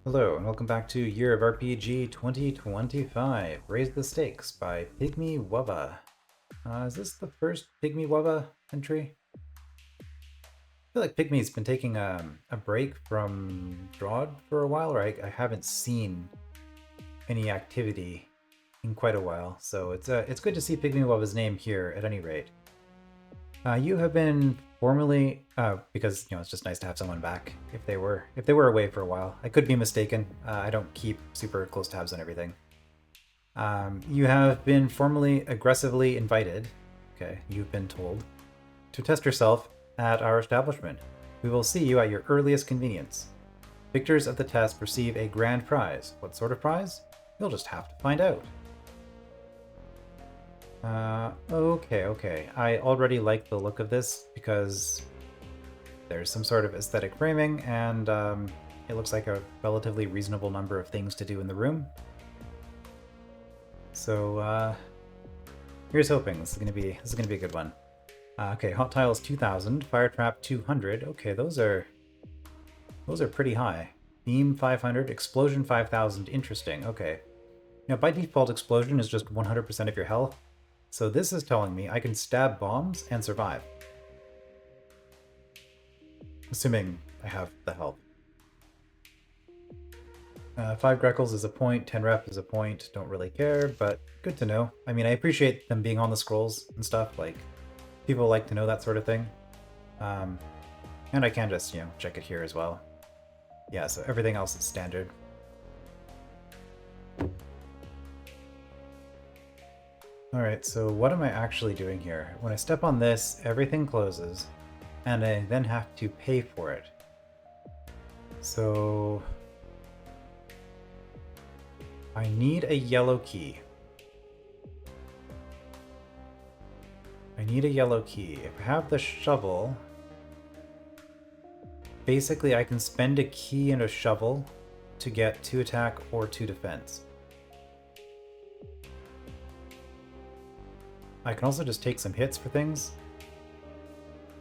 Hello, and welcome back to Year of RPG 2025, Raise the Stakes by Pygmy Wubba. Is this the first Pygmy Wubba entry? I feel like Pygmy's been taking a break from DROD for a while, or I haven't seen any activity in quite a while, so it's good to see Pygmy Wubba's name here at any rate. You have been formerly, because it's just nice to have someone back if they were away for a while. I could be mistaken. I don't keep super close tabs on everything. You have been formally aggressively invited. Okay, you've been told to test yourself at our establishment. We will see you at your earliest convenience. Victors of the test receive a grand prize. What sort of prize? You'll just have to find out. Okay. I already like the look of this because there's some sort of aesthetic framing, and it looks like a relatively reasonable number of things to do in the room. So here's hoping this is gonna be a good one. Okay, hot tiles 2000, fire trap 200. Okay, those are pretty high. Beam 500, explosion 5000. Interesting. Okay. Now by default, explosion is just 100% of your health. So this is telling me I can stab bombs and survive. Assuming I have the health. 5 Greckles is a point, 10 rep is a point, don't really care, but good to know. I mean, I appreciate them being on the scrolls and stuff, like, people like to know that sort of thing. And I can just, check it here as well. Yeah, so everything else is standard. Alright, so what am I actually doing here? When I step on this, everything closes, and I then have to pay for it. So I need a yellow key. If I have the shovel, basically I can spend a key and a shovel to get 2 attack or 2 defense. I can also just take some hits for things.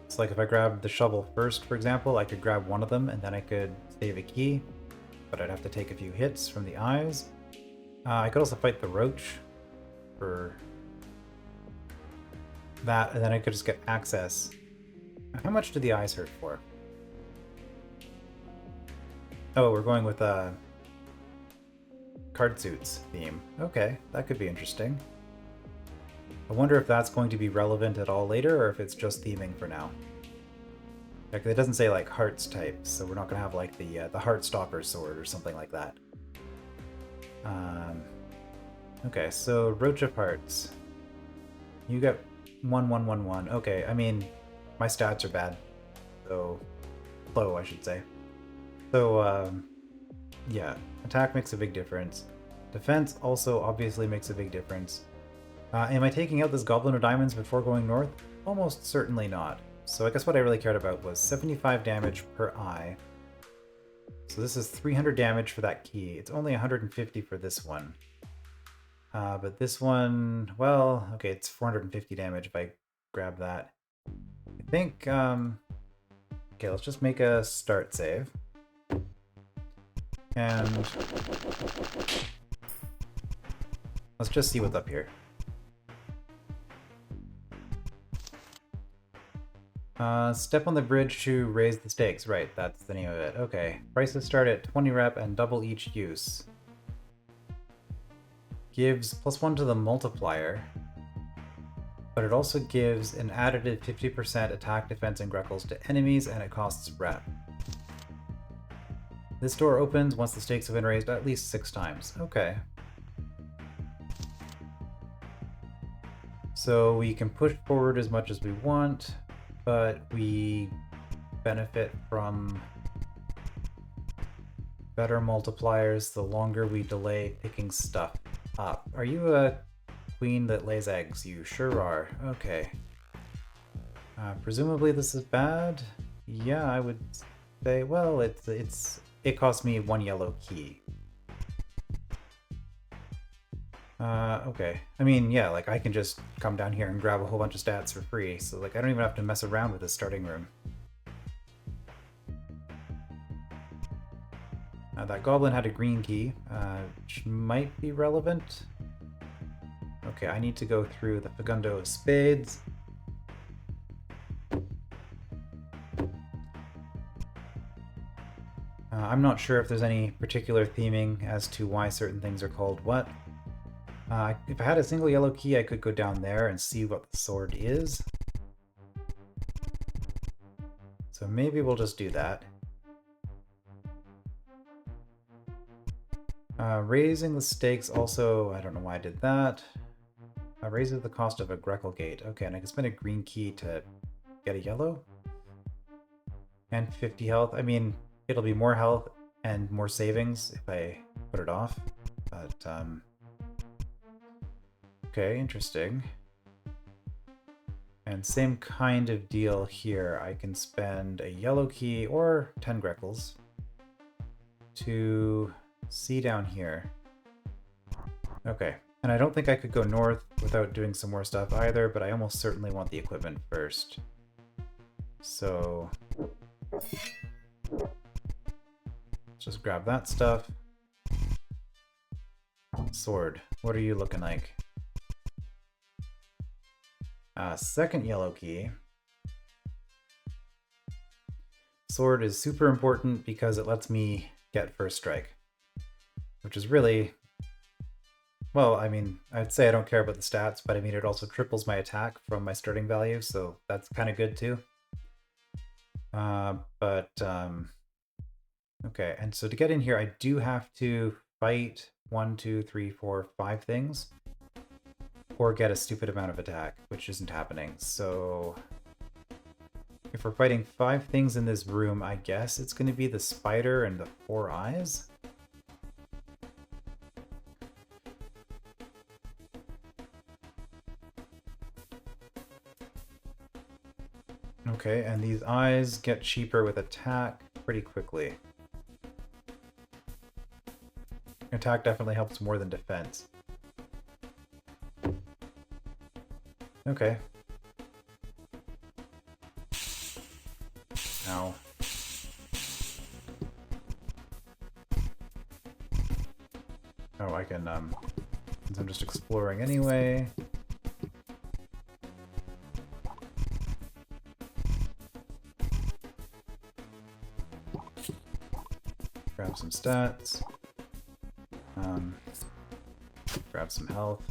It's like if I grab the shovel first, for example, I could grab one of them and then I could save a key, but I'd have to take a few hits from the eyes. I could also fight the roach for that, and then I could just get access. How much do the eyes hurt for? Oh, we're going with a card suits theme. Okay, that could be interesting. I wonder if that's going to be relevant at all later, or if it's just theming for now. Like, it doesn't say like hearts type, so we're not gonna have like the Heartstopper sword or something like that. Okay, so Roach of Hearts. You get 1/1/1/1. Okay, I mean, my stats are bad, so low, I should say. So yeah, attack makes a big difference. Defense also obviously makes a big difference. Am I taking out this Goblin of Diamonds before going north? Almost certainly not. So I guess what I really cared about was 75 damage per eye. So this is 300 damage for that key. It's only 150 for this one. But this one, well, okay, it's 450 damage if I grab that. I think, okay, let's just make a start save. And let's just see what's up here. Step on the bridge to raise the stakes. Right, that's the name of it. Okay. Prices start at 20 rep and double each use. Gives +1 to the multiplier, but it also gives an additive 50% attack, defense, and Greckles to enemies, and it costs rep. This door opens once the stakes have been raised at least 6 times. Okay. So we can push forward as much as we want, but we benefit from better multipliers the longer we delay picking stuff up. Are you a queen that lays eggs? You sure are. Okay. Presumably this is bad? Yeah, I would say, well, it cost me 1 yellow key. Okay. I mean, yeah, like I can just come down here and grab a whole bunch of stats for free, so like I don't even have to mess around with this starting room. That goblin had a green key, which might be relevant. Okay, I need to go through the Fagundo of Spades. I'm not sure if there's any particular theming as to why certain things are called what. If I had a single yellow key, I could go down there and see what the sword is. So maybe we'll just do that. Raising the stakes also, I don't know why I did that. Raises the cost of a Greckle Gate. Okay, and I can spend a green key to get a yellow. And 50 health. I mean, it'll be more health and more savings if I put it off. But, okay, interesting. And same kind of deal here. I can spend a yellow key or 10 Greckles to see down here. Okay, and I don't think I could go north without doing some more stuff either, but I almost certainly want the equipment first. So let's just grab that stuff. Sword, what are you looking like? Second yellow key. Sword is super important because it lets me get first strike, which is really, well, I mean, I'd say I don't care about the stats, but I mean, it also triples my attack from my starting value, so that's kind of good too. Okay, and so to get in here, I do have to fight 1, 2, 3, 4, 5 things, or get a stupid amount of attack, which isn't happening. So if we're fighting 5 things in this room, I guess it's going to be the spider and the 4 eyes. Okay, and these eyes get cheaper with attack pretty quickly. Attack definitely helps more than defense. Okay. Ow. Oh, I can, since I'm just exploring anyway. Grab some stats. Grab some health.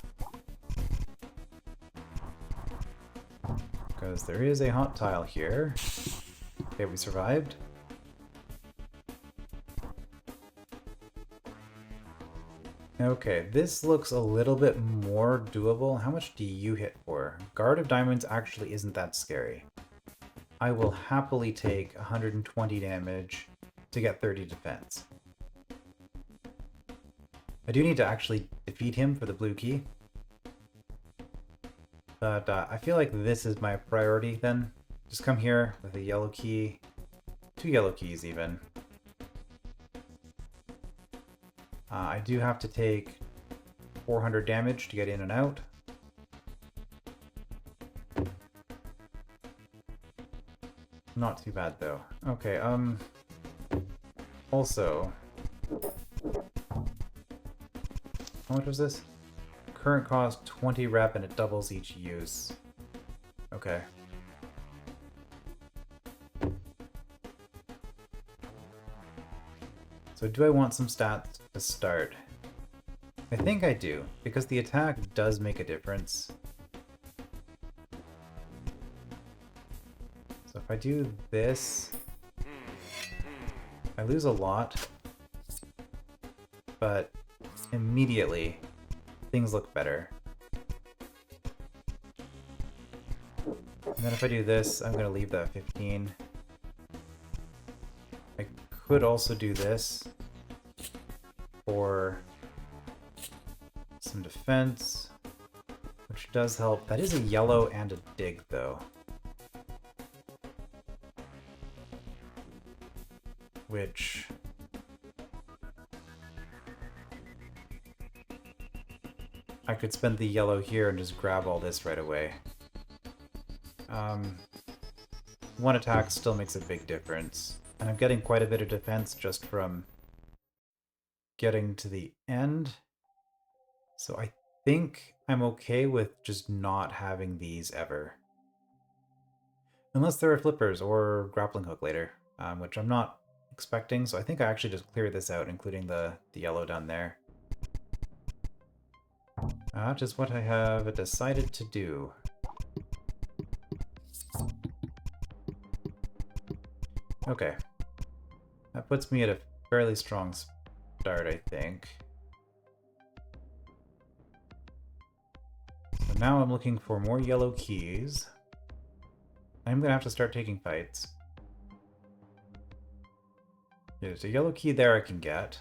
Because there is a hot tile here. Okay, we survived. Okay, this looks a little bit more doable. How much do you hit for? Guard of Diamonds actually isn't that scary. I will happily take 120 damage to get 30 defense. I do need to actually defeat him for the blue key. But I feel like this is my priority then. Just come here with a yellow key. 2 yellow keys even. I do have to take 400 damage to get in and out. Not too bad though. Okay, also, how much was this? Current cost 20 rep and it doubles each use. Okay. So do I want some stats to start? I think I do, because the attack does make a difference. So if I do this, I lose a lot, but immediately things look better. And then if I do this, I'm going to leave that 15. I could also do this for some defense, which does help. That is a yellow and a dig, though. Which... I could spend the yellow here and just grab all this right away. One attack still makes a big difference. And I'm getting quite a bit of defense just from getting to the end. So I think I'm okay with just not having these ever. Unless there are flippers or grappling hook later, which I'm not expecting, so I think I actually just cleared this out, including the yellow down there. Just what I have decided to do. Okay. That puts me at a fairly strong start, I think. So now I'm looking for more yellow keys. I'm gonna have to start taking fights. There's a yellow key there I can get.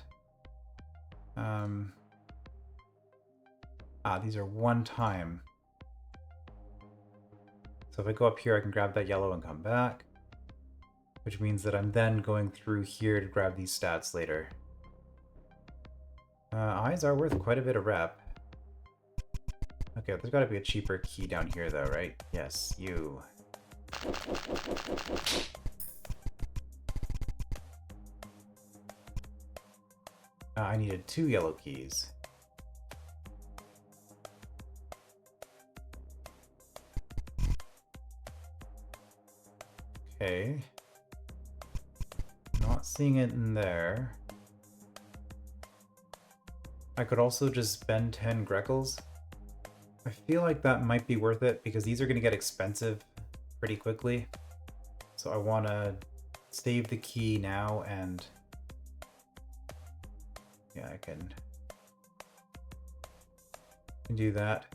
These are one time. So if I go up here, I can grab that yellow and come back. Which means that I'm then going through here to grab these stats later. Eyes are worth quite a bit of rep. Okay, there's gotta be a cheaper key down here though, right? Yes, you. I needed 2 yellow keys. Okay. Not seeing it in there. I could also just spend 10 Greckles. I feel like that might be worth it because these are going to get expensive pretty quickly. So I want to save the key now and... yeah, I can do that.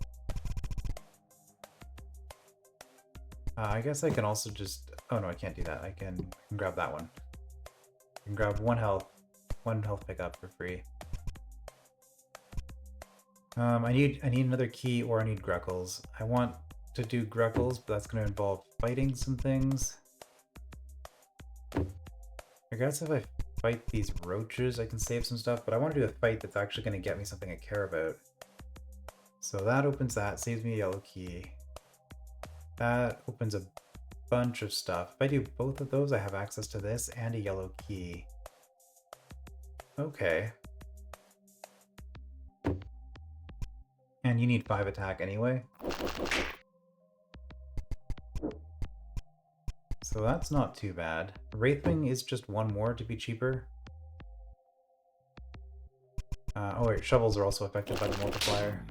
I guess I can also just... oh no, I can't do that. I can grab that one. I can grab one health pickup for free. I need another key or I need Greckles. I want to do Greckles, but that's going to involve fighting some things. I guess if I fight these roaches, I can save some stuff, but I want to do a fight that's actually going to get me something I care about. So that opens that, saves me a yellow key. That opens a bunch of stuff. If I do both of those, I have access to this and a yellow key. Okay. And you need 5 attack anyway. So that's not too bad. Wraithwing is just one more to be cheaper. Oh wait, shovels are also affected by the multiplier.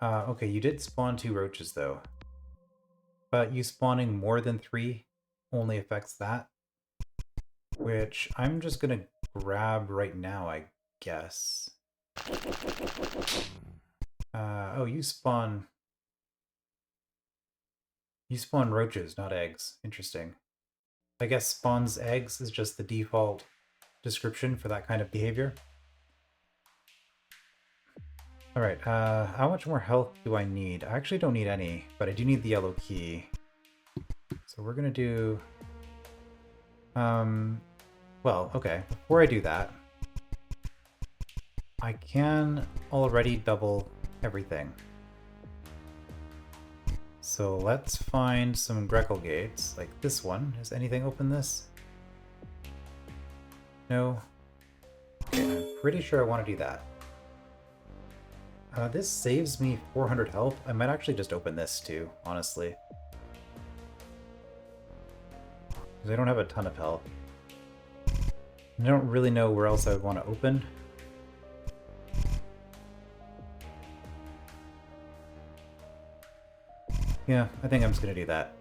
Okay, you did spawn 2 roaches though. But you spawning more than 3 only affects that. Which I'm just gonna grab right now, I guess. Oh, you spawn roaches, not eggs. Interesting. I guess spawns eggs is just the default description for that kind of behavior. Alright, how much more health do I need? I actually don't need any, but I do need the yellow key. So we're gonna do... well, okay, before I do that, I can already double everything. So let's find some Greckle gates, like this one. Does anything open this? No? Okay, I'm pretty sure I want to do that. This saves me 400 health. I might actually just open this too, honestly. Because I don't have a ton of health. I don't really know where else I would want to open. Yeah, I think I'm just going to do that.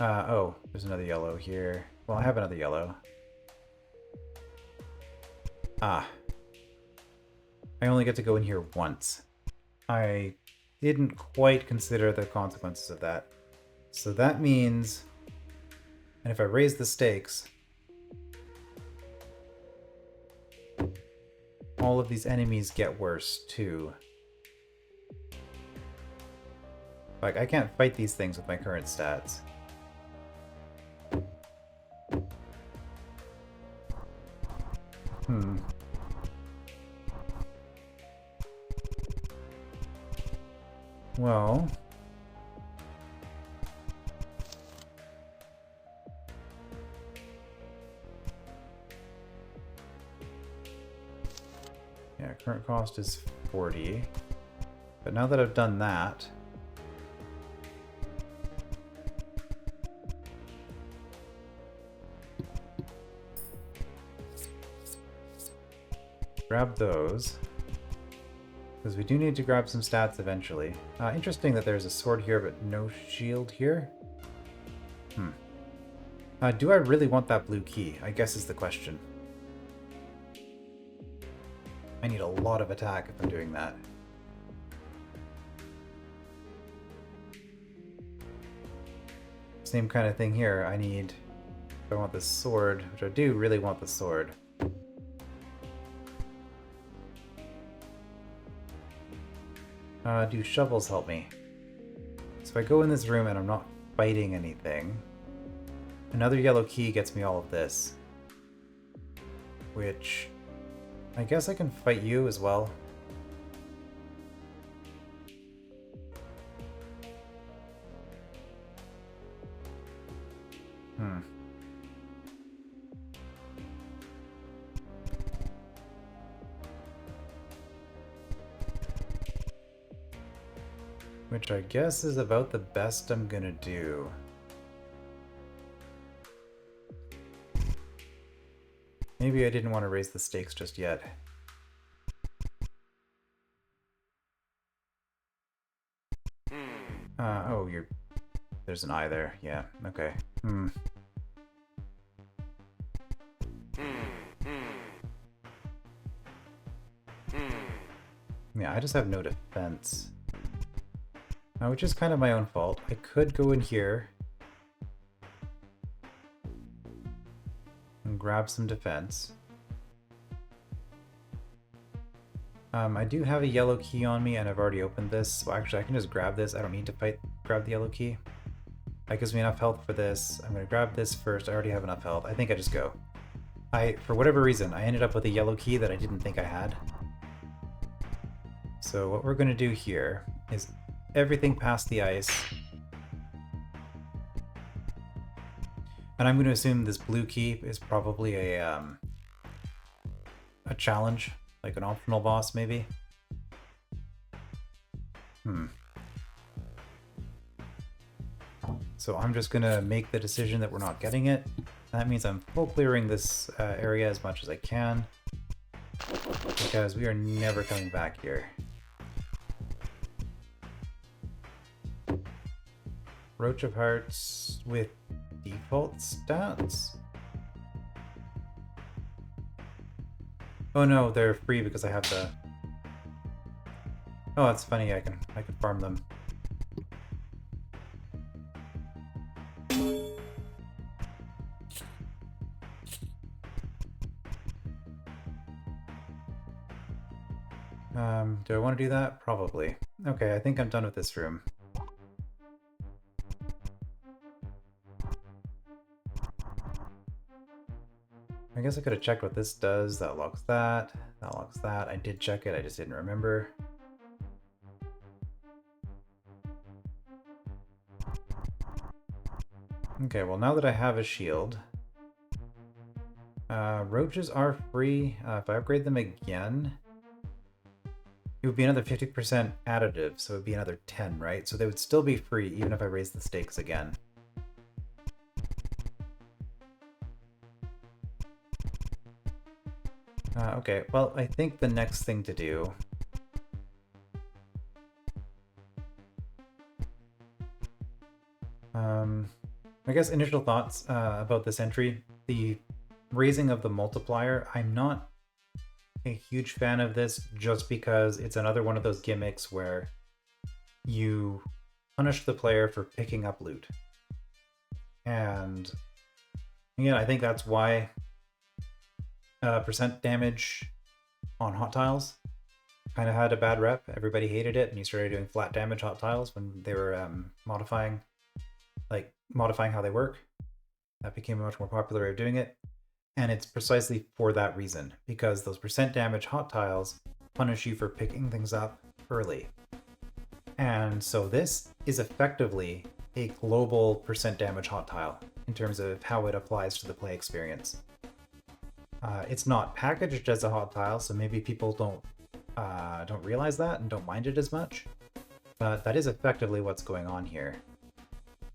Oh, there's another yellow here. Well, I have another yellow. I only get to go in here once. I didn't quite consider the consequences of that. So that means... and if I raise the stakes... all of these enemies get worse, too. Like, I can't fight these things with my current stats. Well... current cost is 40. But now that I've done that, grab those, because we do need to grab some stats eventually. Interesting that there's a sword here but no shield here. Do I really want that blue key? I guess is the question. I need a lot of attack if I'm doing that. Same kind of thing here. I want this sword, which I do really want the sword. Do shovels help me? So if I go in this room and I'm not fighting anything, another yellow key gets me all of this. Which, I guess I can fight you as well. Which I guess is about the best I'm gonna do. Maybe I didn't want to raise the stakes just yet. Oh, there's an eye there. Yeah, okay. Yeah, I just have no defense. Which is kind of my own fault. I could go in here and grab some defense. I do have a yellow key on me and I've already opened this, so actually I can just grab this. I don't need to grab the yellow key. That gives me enough health for this. I'm going to grab this first. I already have enough health. I think I just go. For whatever reason, I ended up with a yellow key that I didn't think I had. So what we're going to do here is everything past the ice. And I'm going to assume this blue key is probably a challenge, like an optional boss maybe. So I'm just going to make the decision that we're not getting it. That means I'm full clearing this area as much as I can, because we are never coming back here. Roach of Hearts with default stats? Oh no, they're free because I have the... Oh, that's funny, I can farm them. Do I want to do that? Probably. Okay, I think I'm done with this room. I guess I could have checked what this does. That locks that. That locks that. I did check it, I just didn't remember. Okay, well now that I have a shield, roaches are free. If I upgrade them again, it would be another 50% additive, so it would be another 10, right? So they would still be free even if I raise the stakes again. Okay, well, I think the next thing to do I guess initial thoughts about this entry. The raising of the multiplier, I'm not a huge fan of this just because it's another one of those gimmicks where you punish the player for picking up loot. And again, I think that's why percent damage on hot tiles kind of had a bad rep. Everybody hated it, and you started doing flat damage hot tiles when they were modifying how they work. That became a much more popular way of doing it. And it's precisely for that reason, because those percent damage hot tiles punish you for picking things up early. And so this is effectively a global percent damage hot tile in terms of how it applies to the play experience. It's not packaged as a hot tile, so maybe people don't don't realize that and don't mind it as much. But that is effectively what's going on here.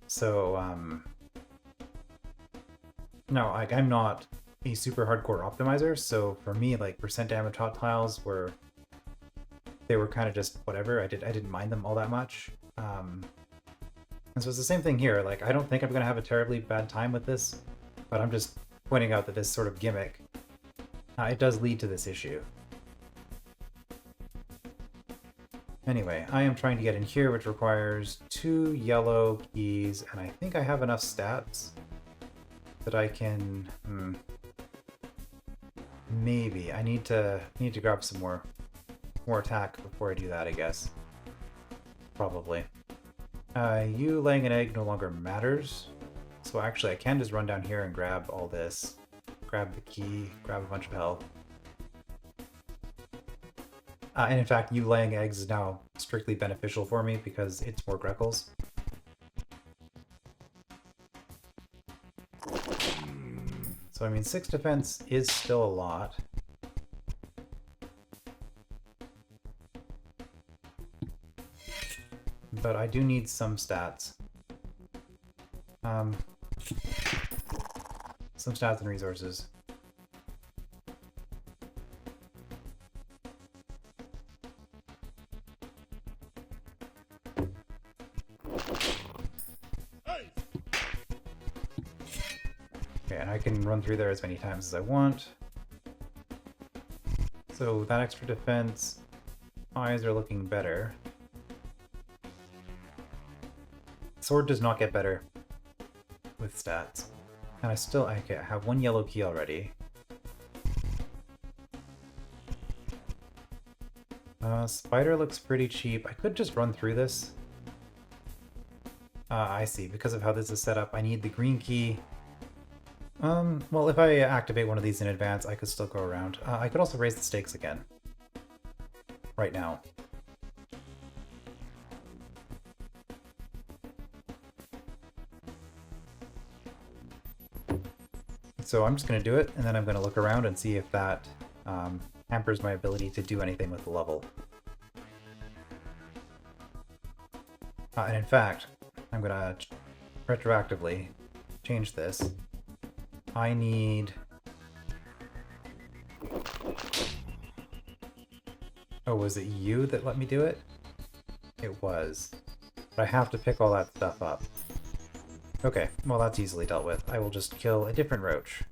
So, no, like, I'm not a super hardcore optimizer, so for me, like, percent damage hot tiles were kind of just whatever. I didn't mind them all that much. And so it's the same thing here. Like, I don't think I'm gonna have a terribly bad time with this, but I'm just pointing out that this sort of gimmick, it does lead to this issue. Anyway, I am trying to get in here, which requires 2 yellow keys, and I think I have enough stats that I can... maybe. I need to grab some more attack before I do that, I guess. Probably. You laying an egg no longer matters. So actually, I can just run down here and grab all this. Grab the key, grab a bunch of health. And in fact, you laying eggs is now strictly beneficial for me because it's more Greckles. So I mean, 6 defense is still a lot. But I do need some stats. Some stats and resources. Okay, and I can run through there as many times as I want. So that extra defense, eyes are looking better. Sword does not get better with stats. And I still, okay, I have 1 yellow key already. Spider looks pretty cheap. I could just run through this. I see. Because of how this is set up, I need the green key. Well, if I activate one of these in advance, I could still go around. I could also raise the stakes again. Right now. So I'm just going to do it, and then I'm going to look around and see if that hampers my ability to do anything with the level. And in fact, I'm going to retroactively change this. I need... Oh, was it you that let me do it? It was. But I have to pick all that stuff up. Okay, well that's easily dealt with. I will just kill a different roach.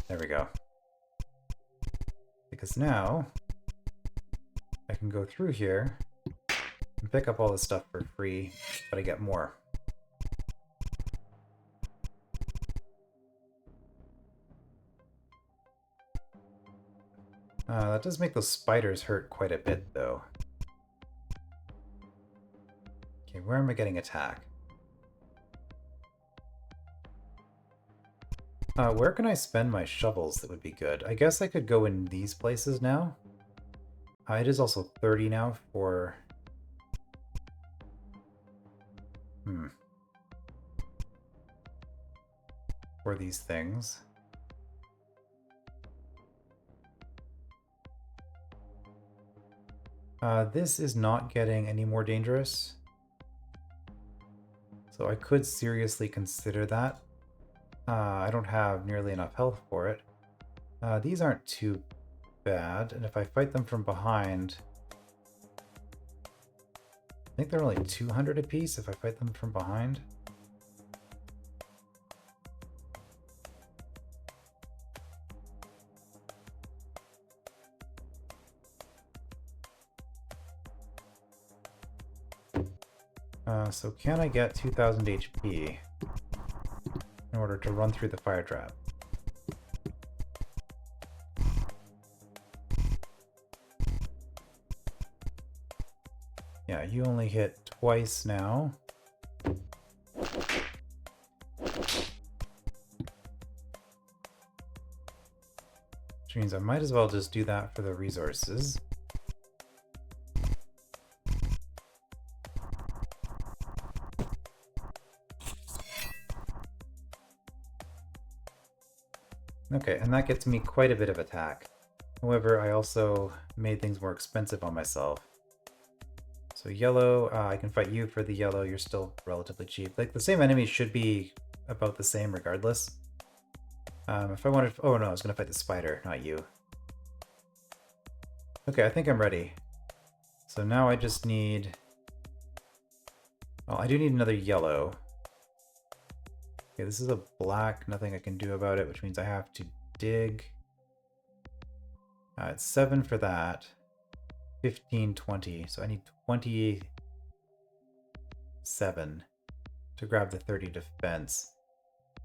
There we go. Because now I can go through here and pick up all this stuff for free, but I get more. That does make those spiders hurt quite a bit, though. Okay, where am I getting attack? Where can I spend my shovels that would be good? I guess I could go in these places now. It is also 30 now for... for these things. This is not getting any more dangerous. So I could seriously consider that. I don't have nearly enough health for it. These aren't too bad, and if I fight them from behind... I think they're only 200 apiece if I fight them from behind. So can I get 2000 HP in order to run through the fire trap? Yeah, you only hit twice now. Which means I might as well just do that for the resources. Okay, and that gets me quite a bit of attack. However, I also made things more expensive on myself. So yellow, I can fight you for the yellow. You're still relatively cheap. Like, the same enemies should be about the same regardless. If I wanted... Oh no, I was going to fight the spider, not you. Okay, I think I'm ready. So now I just need... Well, I do need another yellow. Okay, this is a black. Nothing I can do about it, which means I have to dig. It's 7 for that. 15, 20. So I need 27 to grab the 30 defense.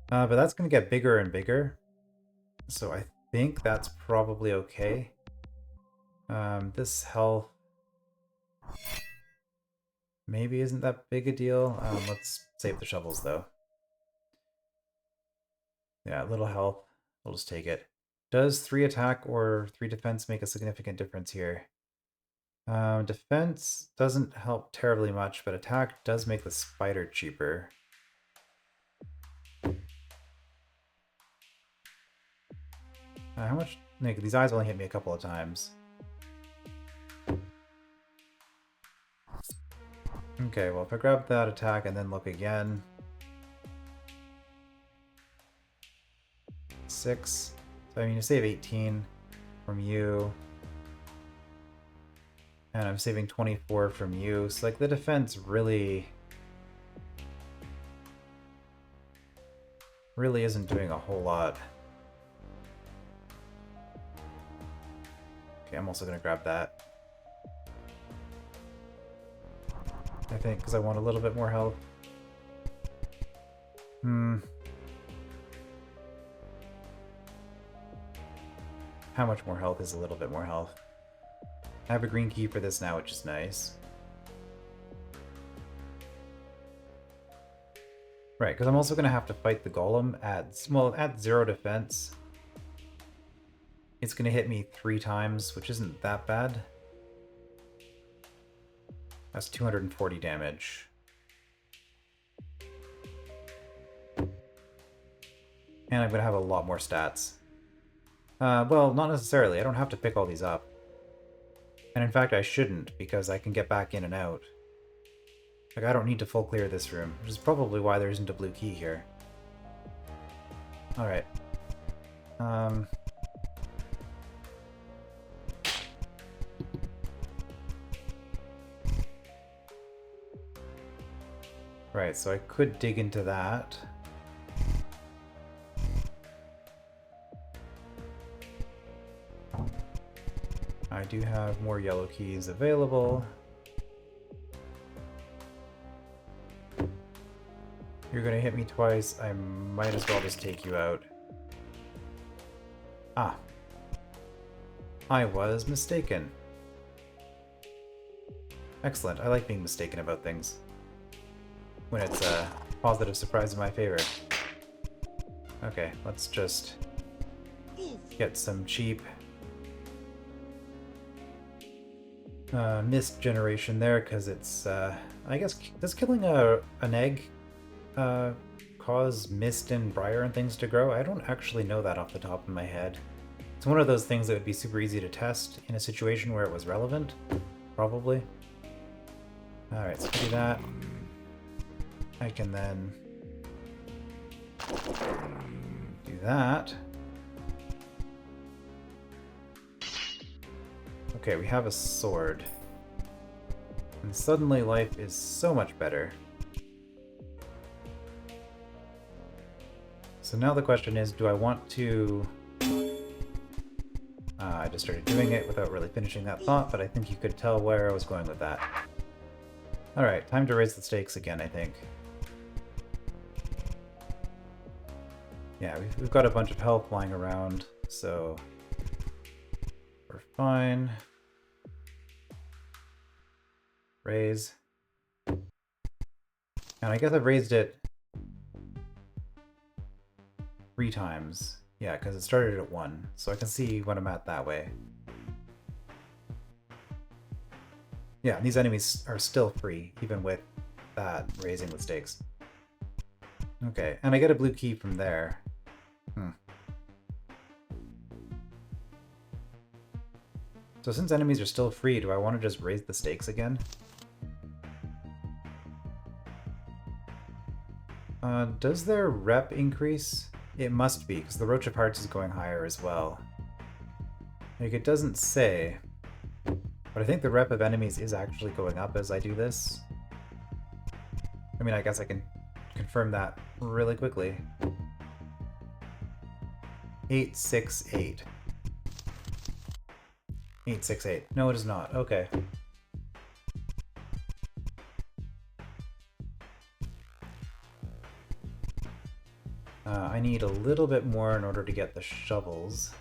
But that's going to get bigger and bigger. So I think that's probably okay. This health maybe isn't that big a deal. Let's save the shovels though. Yeah, little health. We'll just take it. Does 3 attack or 3 defense make a significant difference here? Defense doesn't help terribly much, but attack does make the spider cheaper. How much? Like, these eyes only hit me a couple of times. Okay, well, if I grab that attack and then look again. 6. So I mean, you save 18 from you. And I'm saving 24 from you. So, like, the defense really isn't doing a whole lot. Okay, I'm also going to grab that. I think, because I want a little bit more health. How much more health is a little bit more health? I have a green key for this now, which is nice. Right, because I'm also going to have to fight the golem at 0 defense. It's going to hit me 3 times, which isn't that bad. That's 240 damage. And I'm going to have a lot more stats. Well, not necessarily. I don't have to pick all these up. And in fact, I shouldn't, because I can get back in and out. Like, I don't need to full clear this room, which is probably why there isn't a blue key here. Alright. Right, so I could dig into that. I do have more yellow keys available. You're gonna hit me twice, I might as well just take you out. Ah. I was mistaken. Excellent, I like being mistaken about things. When it's a positive surprise in my favor. Okay, let's just get some cheap mist generation there, because it's, I guess, does killing an egg cause mist and briar and things to grow? I don't actually know that off the top of my head. It's one of those things that would be super easy to test in a situation where it was relevant, probably. Alright, so do that. I can then do that. Okay, we have a sword. And suddenly life is so much better. So now the question is, do I want to... I just started doing it without really finishing that thought, but I think you could tell where I was going with that. Alright, time to raise the stakes again, I think. Yeah, we've got a bunch of health lying around, so we're fine. Raise. And I guess I've raised it 3 times. Yeah, because it started at 1, so I can see when I'm at that way. Yeah, these enemies are still free, even with that raising the stakes. Okay, and I get a blue key from there. So since enemies are still free, do I want to just raise the stakes again? Does their rep increase? It must be, because the Roach of Hearts is going higher as well. Like, it doesn't say, but I think the rep of enemies is actually going up as I do this. I mean, I guess I can confirm that really quickly. 868. 868. No, it is not. Okay. I need a little bit more in order to get the shovels.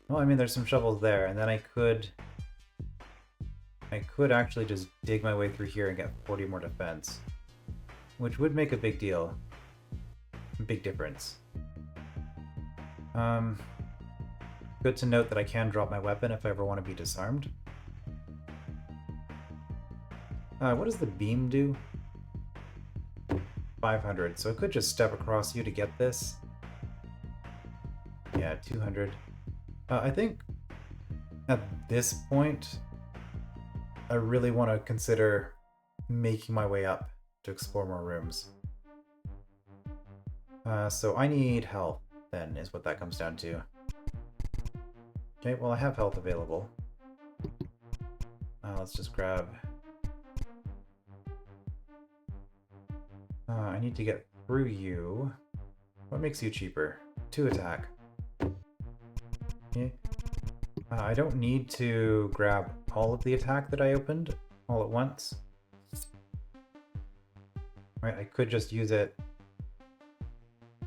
Well, I mean, there's some shovels there, and then I could actually just dig my way through here and get 40 more defense, which would make a big deal. A big difference. Good to note that I can drop my weapon if I ever want to be disarmed. What does the beam do? 500, so I could just step across you to get this. Yeah, 200. I think at this point, I really want to consider making my way up to explore more rooms. So I need health, then, is what that comes down to. Okay, well I have health available. Let's just grab... I need to get through you. What makes you cheaper? 2 attack. Okay. I don't need to grab all of the attack that I opened all at once. Right, I could just use it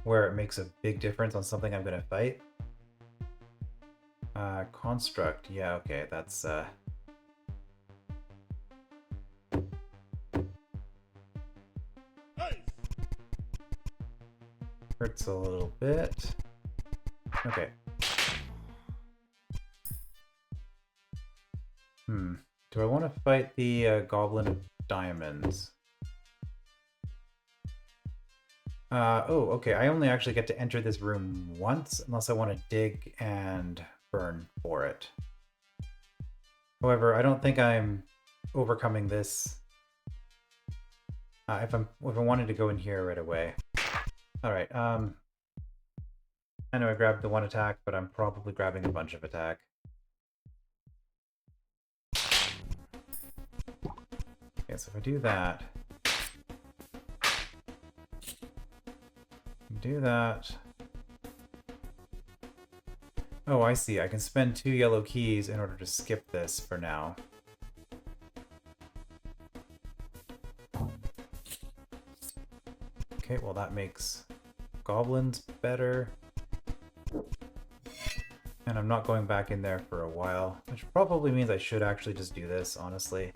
where it makes a big difference on something I'm going to fight. Construct. Yeah, okay, that's... hurts a little bit. Okay. Do I want to fight the Goblin of Diamonds? Oh, okay. I only actually get to enter this room once, unless I want to dig and burn for it. However, I don't think I'm overcoming this. If I wanted to go in here right away. Alright, I know I grabbed the 1 attack, but I'm probably grabbing a bunch of attack. Okay, so if I do that... do that... Oh, I see. I can spend 2 yellow keys in order to skip this for now. Okay, well that makes goblins better. And I'm not going back in there for a while, which probably means I should actually just do this, honestly.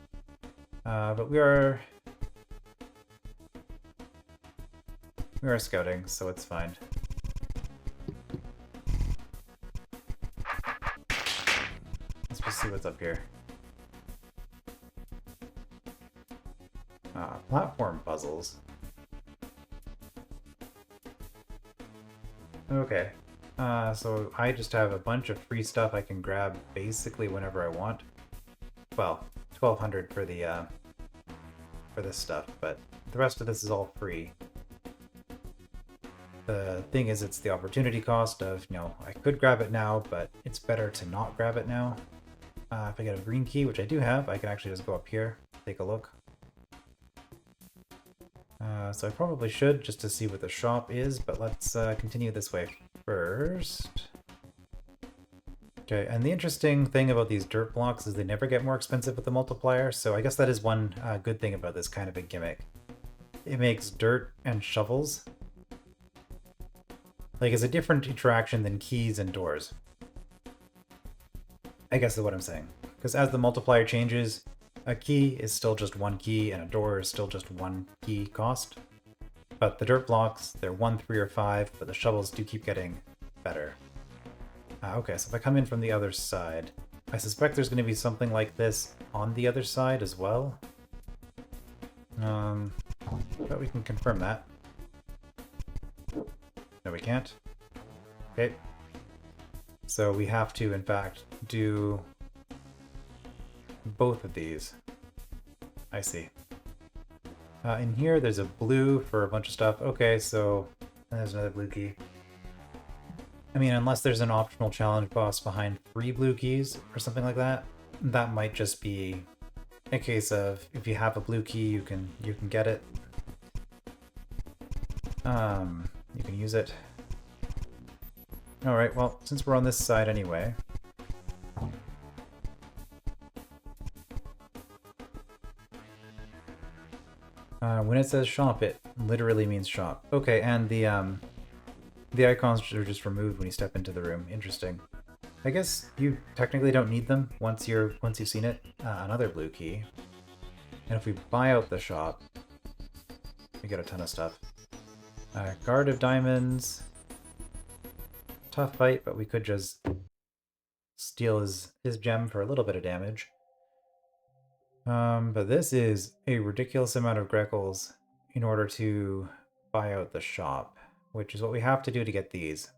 But we are scouting, so it's fine. Let's just see what's up here. Platform puzzles. Okay. So I just have a bunch of free stuff I can grab basically whenever I want. Well, 1,200 for the for this stuff, but the rest of this is all free. The thing is, it's the opportunity cost of, you know, I could grab it now, but it's better to not grab it now. If I get a green key, which I do have, I can actually just go up here, take a look. So I probably should, just to see what the shop is, but let's continue this way first. Okay, and the interesting thing about these dirt blocks is they never get more expensive with the multiplier, so I guess that is one good thing about this kind of a gimmick. It makes dirt and shovels like it's a different interaction than keys and doors. I guess is what I'm saying. Because as the multiplier changes, a key is still just 1 key and a door is still just 1 key cost. But the dirt blocks, they're 1, 3, or 5, but the shovels do keep getting better. Okay, so if I come in from the other side, I suspect there's going to be something like this on the other side as well. But we can confirm that. No, we can't. Okay. So we have to, in fact, do both of these. I see. In here, there's a blue for a bunch of stuff. Okay, so there's another blue key. I mean, unless there's an optional challenge boss behind 3 blue keys or something like that, that might just be a case of if you have a blue key, you can get it. You can use it. All right. Well, since we're on this side anyway. When it says shop, it literally means shop. Okay, and the icons are just removed when you step into the room. Interesting. I guess you technically don't need them once you've seen it. Another blue key. And if we buy out the shop, we get a ton of stuff. Guard of Diamonds. Tough fight, but we could just steal his gem for a little bit of damage. But this is a ridiculous amount of Greckles in order to buy out the shop, which is what we have to do to get these.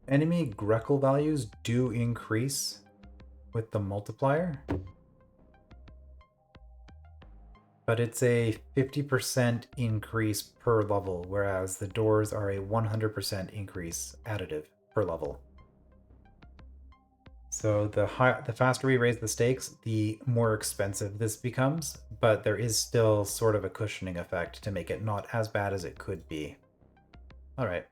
Enemy Greckle values do increase with the multiplier, but it's a 50% increase per level, whereas the doors are a 100% increase additive per level. So the faster we raise the stakes, the more expensive this becomes, but there is still sort of a cushioning effect to make it not as bad as it could be. All right.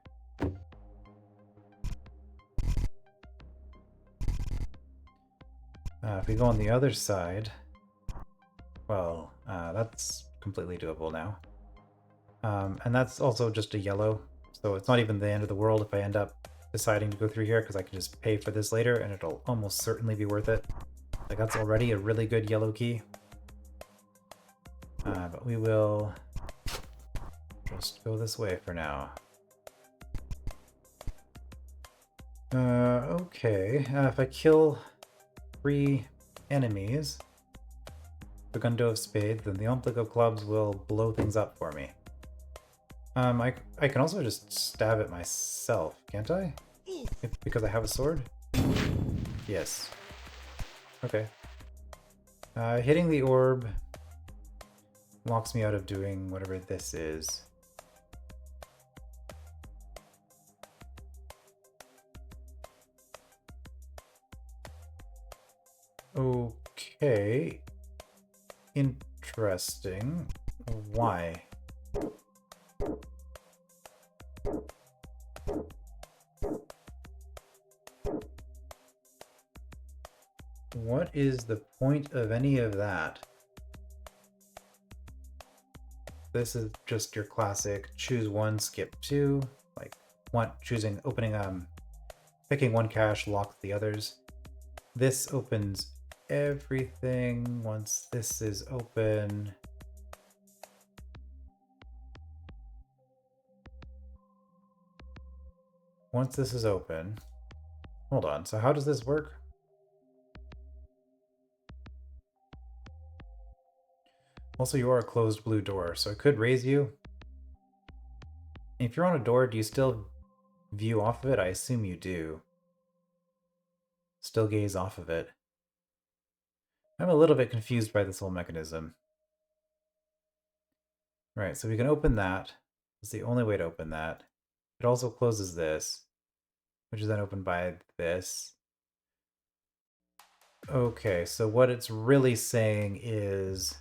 If we go on the other side, well, that's completely doable now. And that's also just a yellow, so it's not even the end of the world if I end up deciding to go through here, because I can just pay for this later and it'll almost certainly be worth it. Like, that's already a really good yellow key. But we will just go this way for now. Okay, if I kill 3 enemies, the Gundo of Spades, then the Omplic of Clubs will blow things up for me. I can also just stab it myself, can't I? Because I have a sword? Yes. Okay. Hitting the orb locks me out of doing whatever this is. Okay. Interesting. Why? What is the point of any of that? This is just your classic choose 1, skip 2, like picking 1 cache, lock the others. This opens everything once this is open. Once this is open, hold on, so how does this work? Also, you are a closed blue door, so it could raise you. If you're on a door, do you still view off of it? I assume you do. Still gaze off of it. I'm a little bit confused by this whole mechanism. Right, so we can open that. It's the only way to open that. It also closes this, which is then opened by this. Okay, so what it's really saying is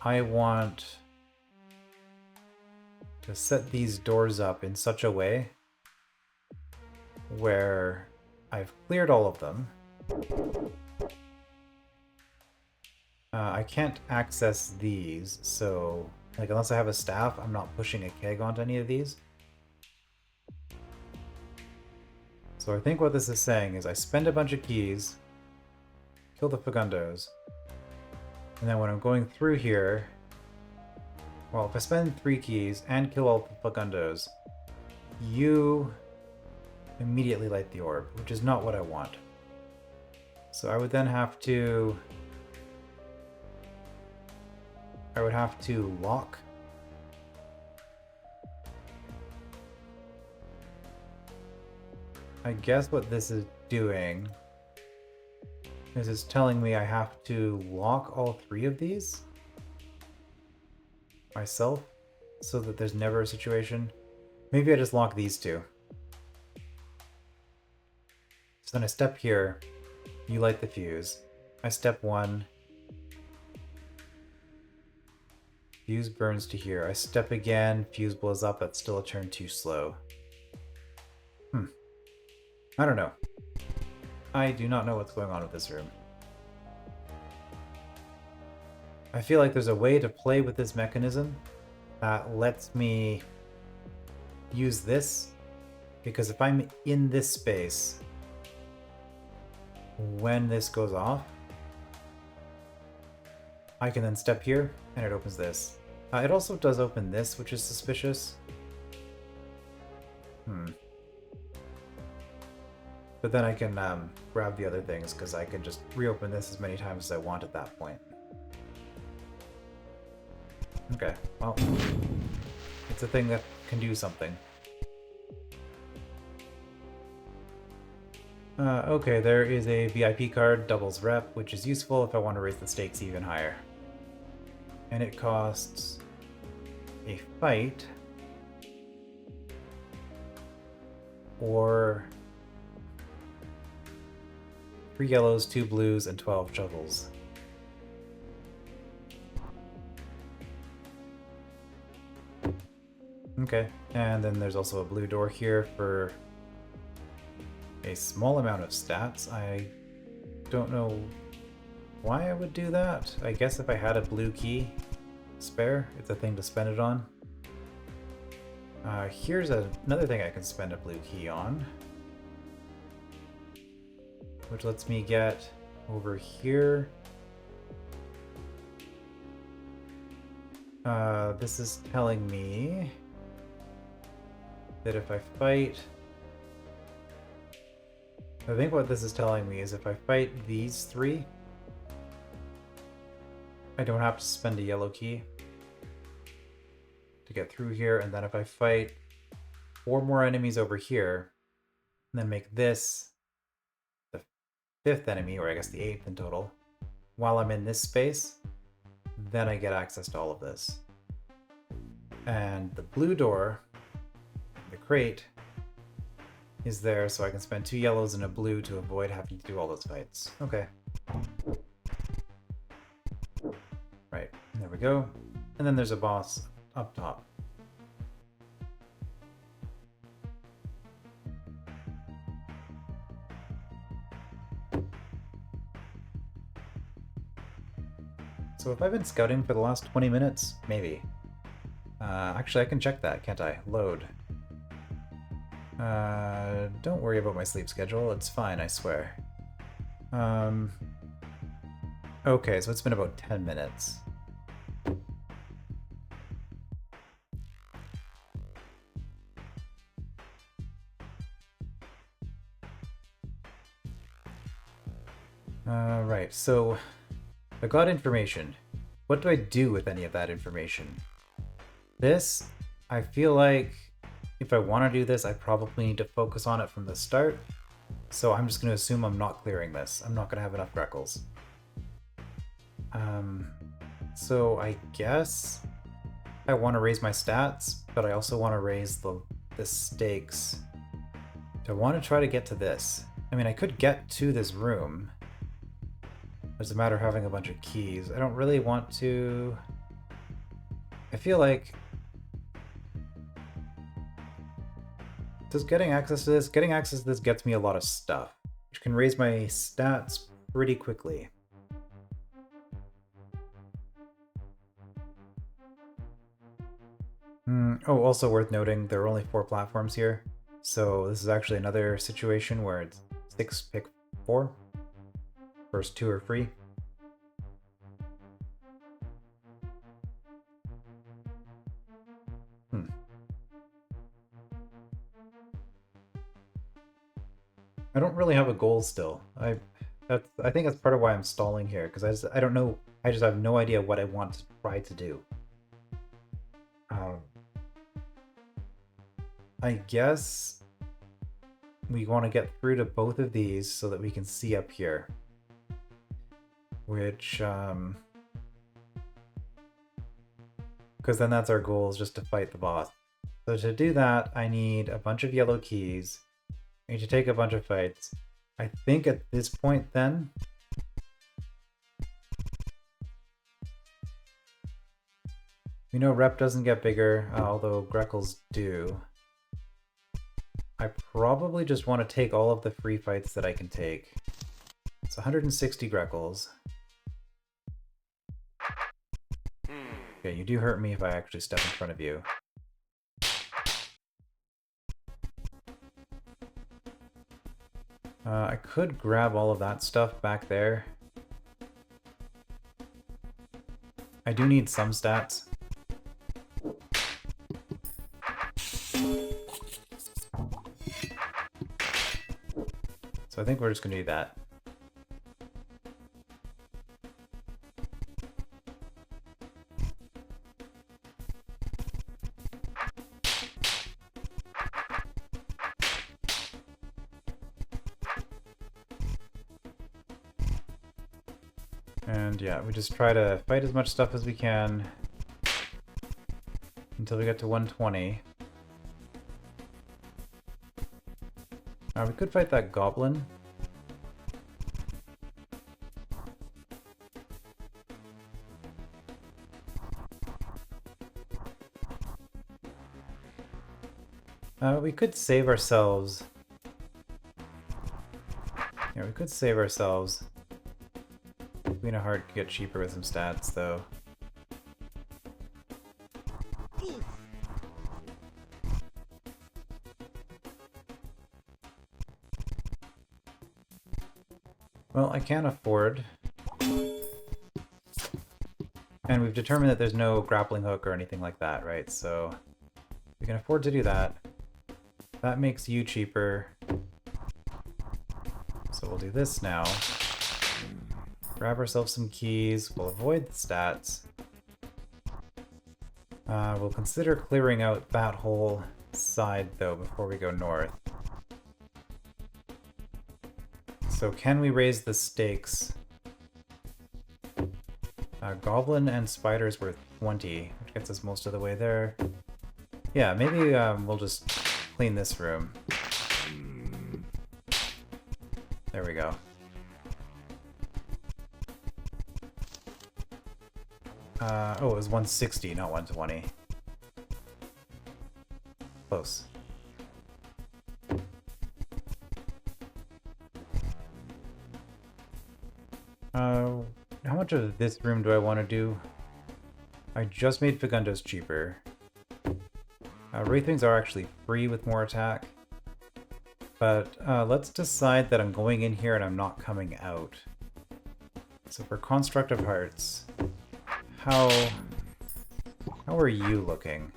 I want to set these doors up in such a way where I've cleared all of them. I can't access these, so like unless I have a staff, I'm not pushing a keg onto any of these. So I think what this is saying is I spend a bunch of keys, kill the Fagundos, and then when I'm going through here, well, if I spend 3 keys and kill all the Fagundos, you immediately light the orb, which is not what I want. So I would then have to... I would have to lock. I guess what this is doing is it's telling me I have to lock all 3 of these myself so that there's never a situation. Maybe I just lock these 2. So then I step here, you light the fuse. I step 1. Fuse burns to here. I step again, fuse blows up, that's still a turn too slow. I don't know. I do not know what's going on with this room. I feel like there's a way to play with this mechanism that lets me use this, because if I'm in this space when this goes off, I can then step here and it opens this. It also does open this, which is suspicious. But then I can grab the other things, because I can just reopen this as many times as I want at that point. Okay, well, it's a thing that can do something. Okay, there is a VIP card, doubles rep, which is useful if I want to raise the stakes even higher. And it costs a fight or 3 yellows, 2 blues, and 12 shovels. Okay, and then there's also a blue door here for a small amount of stats. I don't know why I would do that. I guess if I had a blue key spare, it's a thing to spend it on. Here's another thing I can spend a blue key on, which lets me get over here. This is telling me that if I fight... I think what this is telling me is if I fight these 3, I don't have to spend a yellow key to get through here, and then if I fight 4 more enemies over here, and then make this the 5th enemy, or I guess the 8th in total, while I'm in this space, then I get access to all of this. And the blue door, the crate, is there so I can spend 2 yellows and a blue to avoid having to do all those fights. Okay. Right, there we go. And then there's a boss up top. So if I've been scouting for the last 20 minutes, maybe. Actually, I can check that, can't I? Load. Don't worry about my sleep schedule, it's fine, I swear. Okay, so it's been about 10 minutes. Right, so I got information. What do I do with any of that information? This, I feel like if I want to do this, I probably need to focus on it from the start. So I'm just going to assume I'm not clearing this. I'm not going to have enough Greckles. So I guess I want to raise my stats, but I also want to raise the stakes. Do I want to try to get to this? I mean, I could get to this room. It's a matter of having a bunch of keys. I don't really want to... I feel like... Does getting access to this? Getting access to this gets me a lot of stuff, which can raise my stats pretty quickly. Oh, also worth noting, there are only 4 platforms here, so this is actually another situation where it's 6 pick 4. First 2 are free. I don't really have a goal still. I I think that's part of why I'm stalling here, because I don't know. I just have no idea what I want to try to do. I guess we want to get through to both of these so that we can see up here. Which, because then that's our goal, is just to fight the boss. So to do that, I need a bunch of yellow keys. I need to take a bunch of fights. I think at this point then, we know rep doesn't get bigger, although Greckles do. I probably just want to take all of the free fights that I can take. It's 160 Greckles. Okay, you do hurt me if I actually step in front of you. I could grab all of that stuff back there. I do need some stats. So I think we're just going to do that. And yeah, we just try to fight as much stuff as we can until we get to 120. We could fight that goblin. We could save ourselves. Yeah, we could save ourselves. Queen of Heart could get cheaper with some stats, though. Well, I can't afford. And we've determined that there's no grappling hook or anything like that, right? So we can afford to do that. That makes you cheaper. So we'll do this now. Grab ourselves some keys. We'll avoid the stats. We'll consider clearing out that whole side, though, before we go north. So can we raise the stakes? Goblin and Spider's worth 20, which gets us most of the way there. Yeah, maybe we'll just clean this room. There we go. Oh, it was 160, not 120. Close. How much of this room do I want to do? I just made Fagundo's cheaper. Wraithwings are actually free with more attack. But let's decide that I'm going in here and I'm not coming out. So for Construct of Hearts, how are you looking?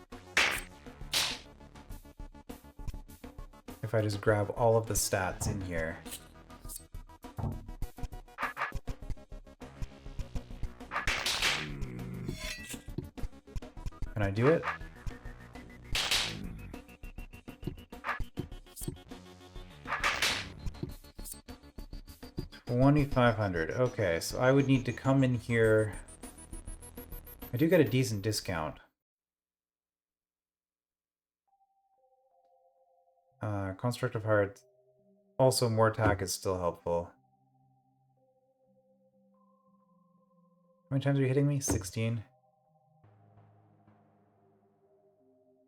If I just grab all of the stats in here. Can I do it? $2,500. Okay, so I would need to come in here. I do get a decent discount. Construct of Hearts. Also, more attack is still helpful. How many times are you hitting me? 16.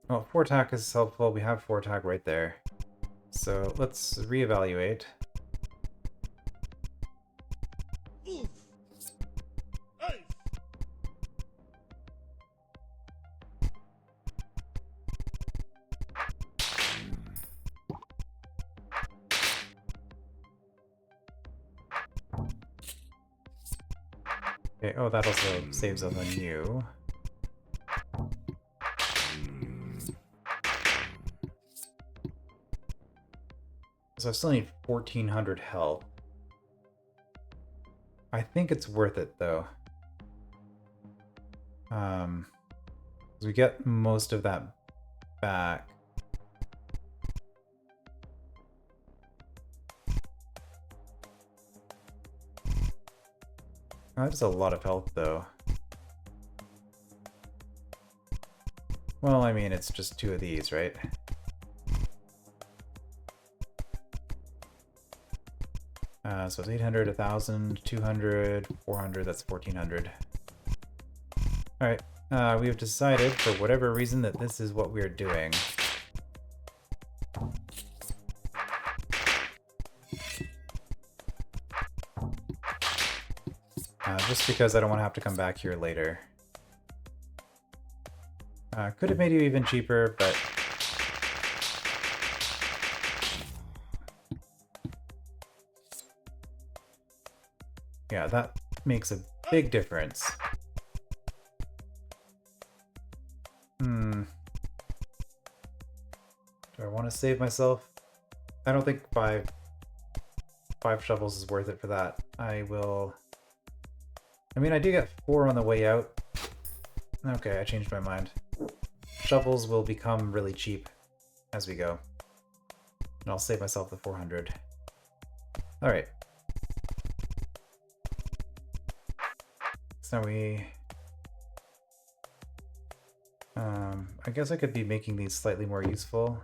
Well, 4 attack is helpful. We have 4 attack right there. So let's reevaluate. Okay, oh, that also saves us on you. So I still need 1,400 health. I think it's worth it though. 'Cause we get most of that back. Oh, that is a lot of health though. Well, I mean, it's just 2 of these, right? So it's 800, 1,000, 200, 400, that's 1,400. Alright, we have decided, for whatever reason, that this is what we're doing. Just because I don't want to have to come back here later. Could have made you even cheaper, but... yeah, that makes a big difference. Do I want to save myself? I don't think five shovels is worth it for that. I will... I mean, I do get 4 on the way out. Okay, I changed my mind. Shovels will become really cheap as we go. And I'll save myself the 400. Alright. So we... I guess I could be making these slightly more useful.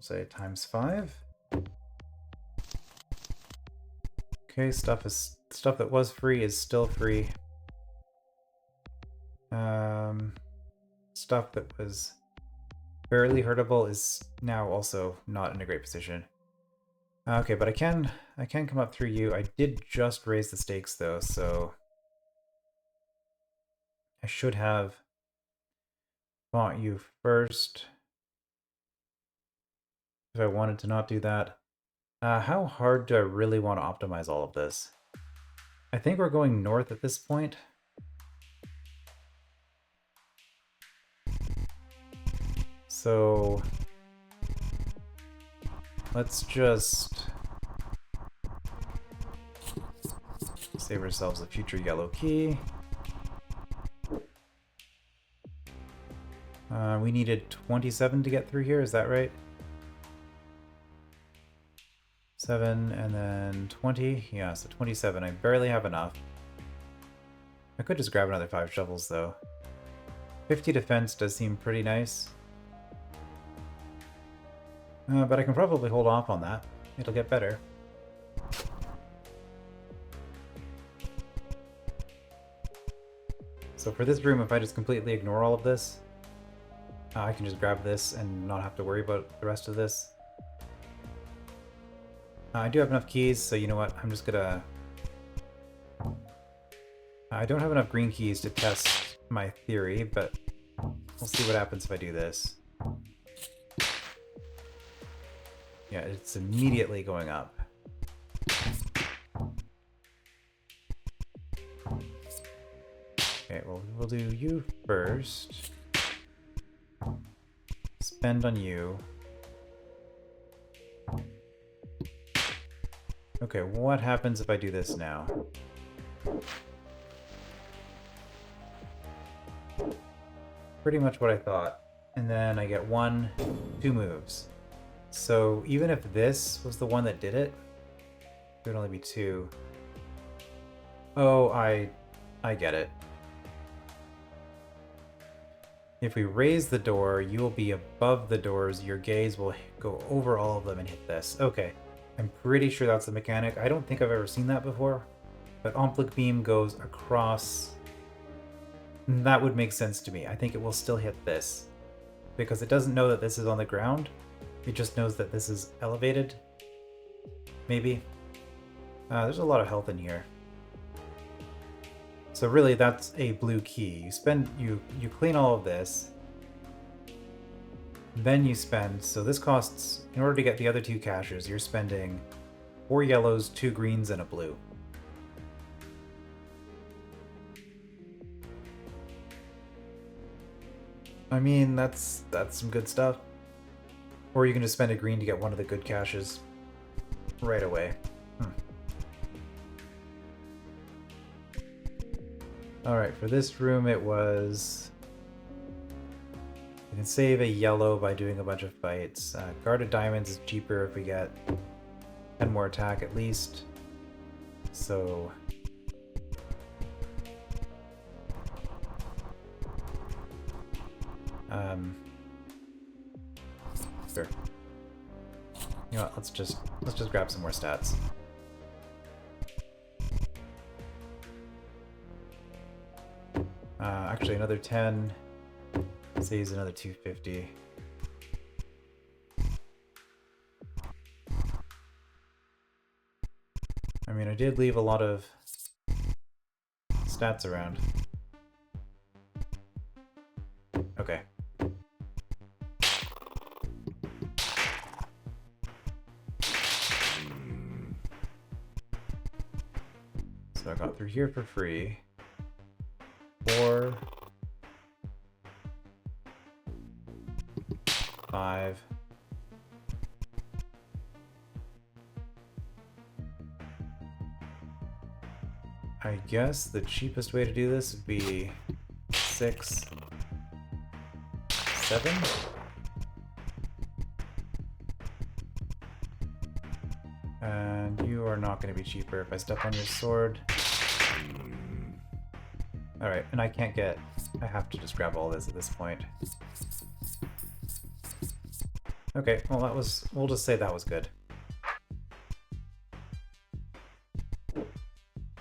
Say times 5. Okay, stuff that was free is still free. Stuff that was barely hurtable is now also not in a great position. Okay, but I can come up through you. I did just raise the stakes though, so I should have fought you first if I wanted to not do that. How hard do I really want to optimize all of this? I think we're going north at this point. So let's just save ourselves a future yellow key. We needed 27 to get through here, is that right? 7 and then 20. Yeah, so 27. I barely have enough. I could just grab another 5 shovels though. 50 defense does seem pretty nice. But I can probably hold off on that. It'll get better. So for this room, if I just completely ignore all of this, I can just grab this and not have to worry about the rest of this. I do have enough keys, so you know what? I'm just gonna... I don't have enough green keys to test my theory, but we'll see what happens if I do this. Yeah, it's immediately going up. Okay, well, we'll do you first. Spend on you. Okay, what happens if I do this now? Pretty much what I thought. And then I get 1, 2 moves. So even if this was the one that did it, it would only be 2. Oh, I get it. If we raise the door, you will be above the doors. Your gaze will go over all of them and hit this. Okay, I'm pretty sure that's the mechanic. I don't think I've ever seen that before, but Oblique Beam goes across. That would make sense to me. I think it will still hit this because it doesn't know that this is on the ground. It just knows that this is elevated. Maybe. There's a lot of health in here. So really, that's a blue key. You clean all of this. Then you spend, so this costs, in order to get the other 2 caches, you're spending 4 yellows, 2 greens, and a blue. I mean, that's some good stuff. Or you can just spend a green to get one of the good caches right away. Alright, for this room it was... We can save a yellow by doing a bunch of fights. Guarded diamonds is cheaper if we get 10 more attack at least. So... Sure. You know what, let's just grab some more stats. Actually another 10 saves another 250. I mean, I did leave a lot of stats around. Okay. So I got through here for free. 4, 5. I guess the cheapest way to do this would be 6, 7. And you are not going to be cheaper if I step on your sword. Alright, and I can't get... I have to just grab all this at this point. Okay, well that was... We'll just say that was good.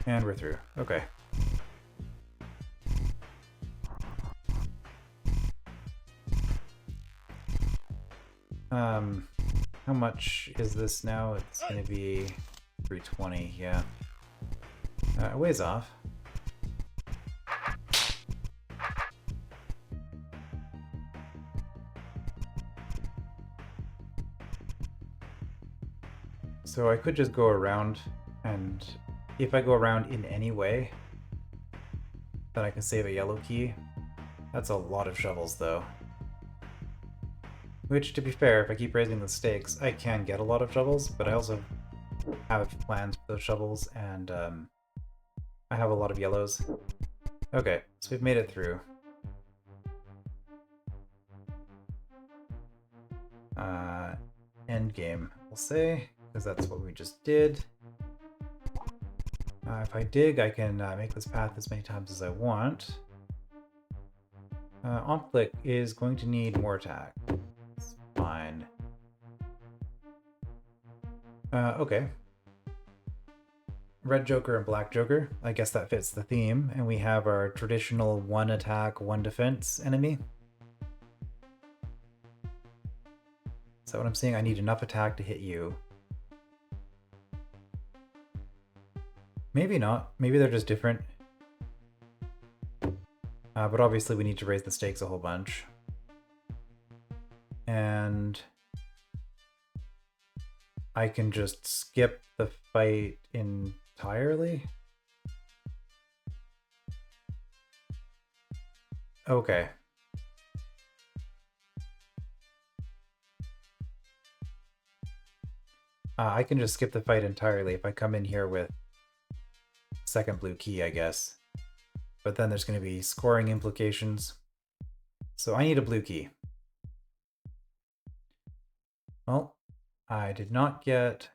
And we're through. Okay. How much is this now? It's gonna be 320, yeah. A ways off. So I could just go around, and if I go around in any way, then I can save a yellow key. That's a lot of shovels, though. Which, to be fair, if I keep raising the stakes, I can get a lot of shovels, but I also have plans for those shovels, and I have a lot of yellows. Okay, so we've made it through. End game, we'll say, because that's what we just did. If I dig, I can make this path as many times as I want. Omplic is going to need more attack. It's fine. Okay. Red Joker and Black Joker. I guess that fits the theme. And we have our traditional 1 attack, 1 defense enemy. Is that what I'm saying? I need enough attack to hit you. Maybe not. Maybe they're just different. But obviously we need to raise the stakes a whole bunch. And I can just skip the fight entirely? Okay. I can just skip the fight entirely if I come in here with second blue key, I guess. But then there's going to be scoring implications. So I need a blue key. Well, I did not get...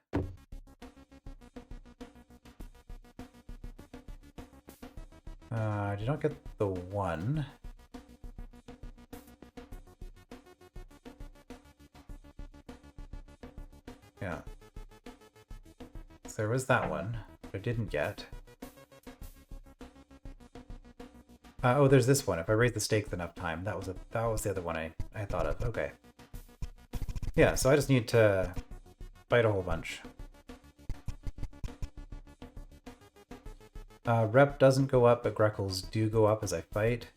I did not get the 1. Yeah. So there was that one, but I didn't get. Oh, there's this one. If I raise the stakes enough time, that was the other one I thought of. Okay. Yeah, so I just need to fight a whole bunch. Rep doesn't go up, but Greckles do go up as I fight.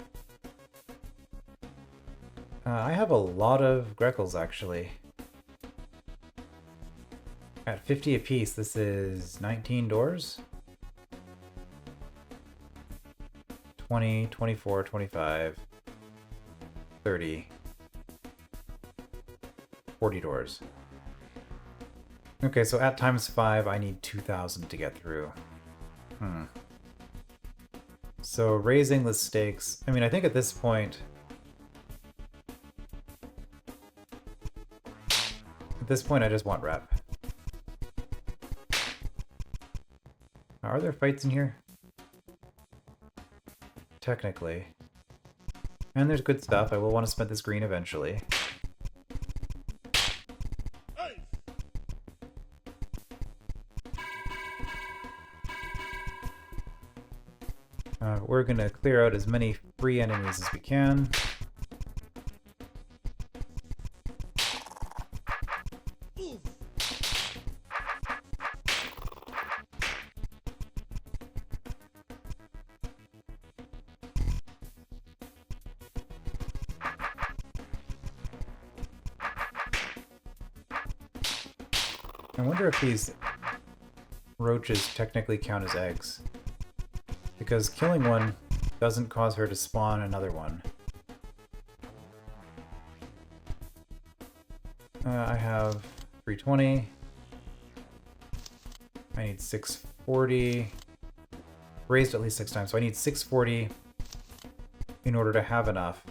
I have a lot of Greckles, actually. At 50 apiece, this is 19 doors? 20, 24, 25, 30, 40 doors. Okay, so at times 5, I need 2,000 to get through. So raising the stakes, I mean, I think at this point... At this point, I just want rep. Are there fights in here? Technically. And there's good stuff. I will want to spend this green eventually. We're going to clear out as many free enemies as we can. I wonder if these roaches technically count as eggs. Because killing one doesn't cause her to spawn another one. I have 320. I need 640. Raised at least 6 times, so I need 640 in order to have enough.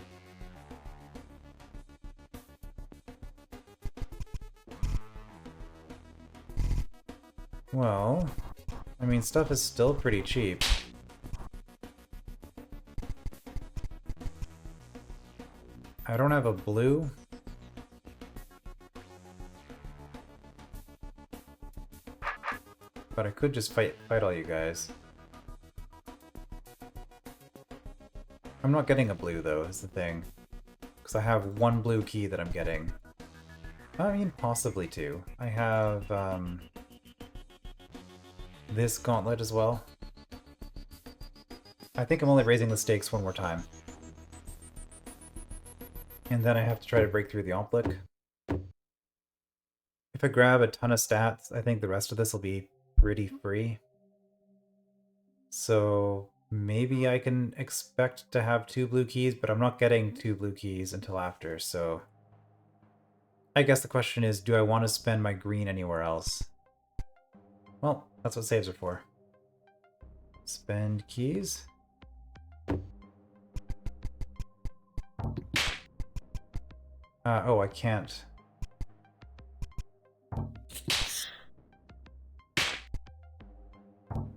Well, I mean, stuff is still pretty cheap. I don't have a blue. But I could just fight all you guys. I'm not getting a blue though, is the thing. Because I have one blue key that I'm getting. I mean, possibly two. I have this gauntlet as well. I think I'm only raising the stakes one more time. And then I have to try to break through the omplik. If I grab a ton of stats, I think the rest of this will be pretty free. So maybe I can expect to have 2 blue keys, but I'm not getting 2 blue keys until after, so... I guess the question is, do I want to spend my green anywhere else? Well, that's what saves are for. Spend keys. Oh, I can't.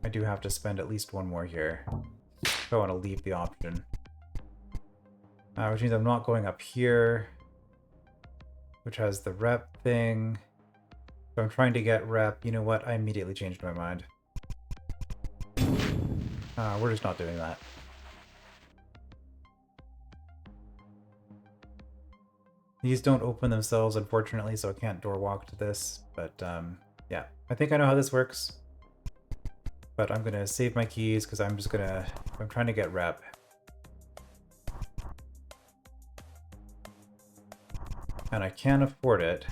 I do have to spend at least one more here. If I want to leave the option. Which means I'm not going up here, which has the rep thing. If I'm trying to get rep, you know what? I immediately changed my mind. We're just not doing that. These don't open themselves, unfortunately, so I can't door walk to this. But, yeah. I think I know how this works. But I'm going to save my keys, because I'm just going to... I'm trying to get rep. And I can't afford it.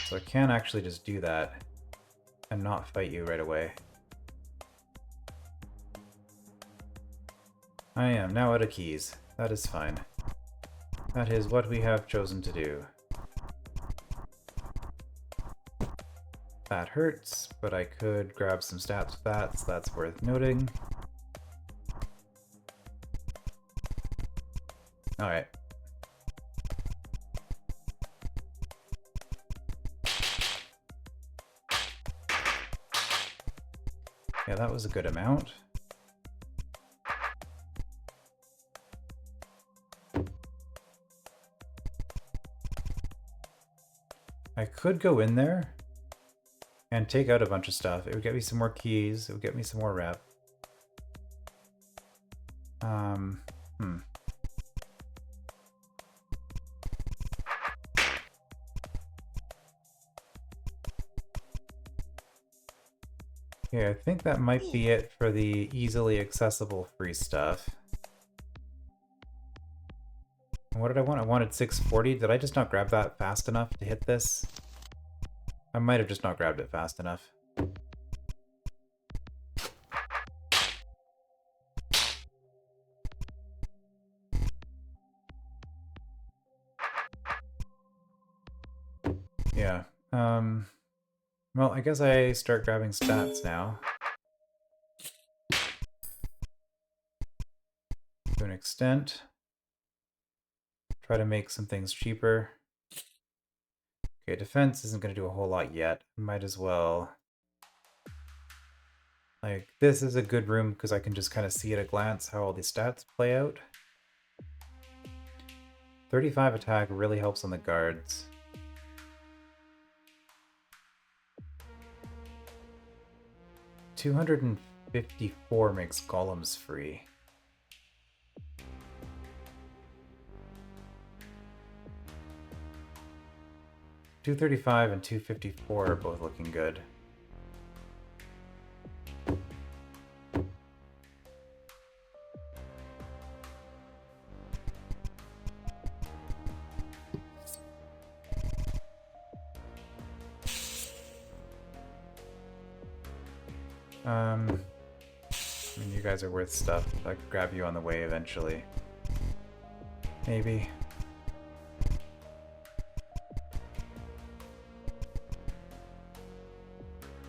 So I can actually just do that and not fight you right away. I am now out of keys. That is fine. That is what we have chosen to do. That hurts, but I could grab some stats with that, so that's worth noting. Alright. Yeah, that was a good amount. I could go in there and take out a bunch of stuff. It would get me some more keys. It would get me some more rep. Okay, I think that might be it for the easily accessible free stuff. What did I want? I wanted 640. Did I just not grab that fast enough to hit this? I might have just not grabbed it fast enough. Yeah, Well, I guess I start grabbing stats now. To an extent. Try to make some things cheaper. Okay, defense isn't going to do a whole lot yet. Might as well... Like, this is a good room because I can just kind of see at a glance how all these stats play out. 35 attack really helps on the guards. $254 makes golems free. $235 and $254 are both looking good. I mean, you guys are worth stuff. I could grab you on the way eventually. Maybe.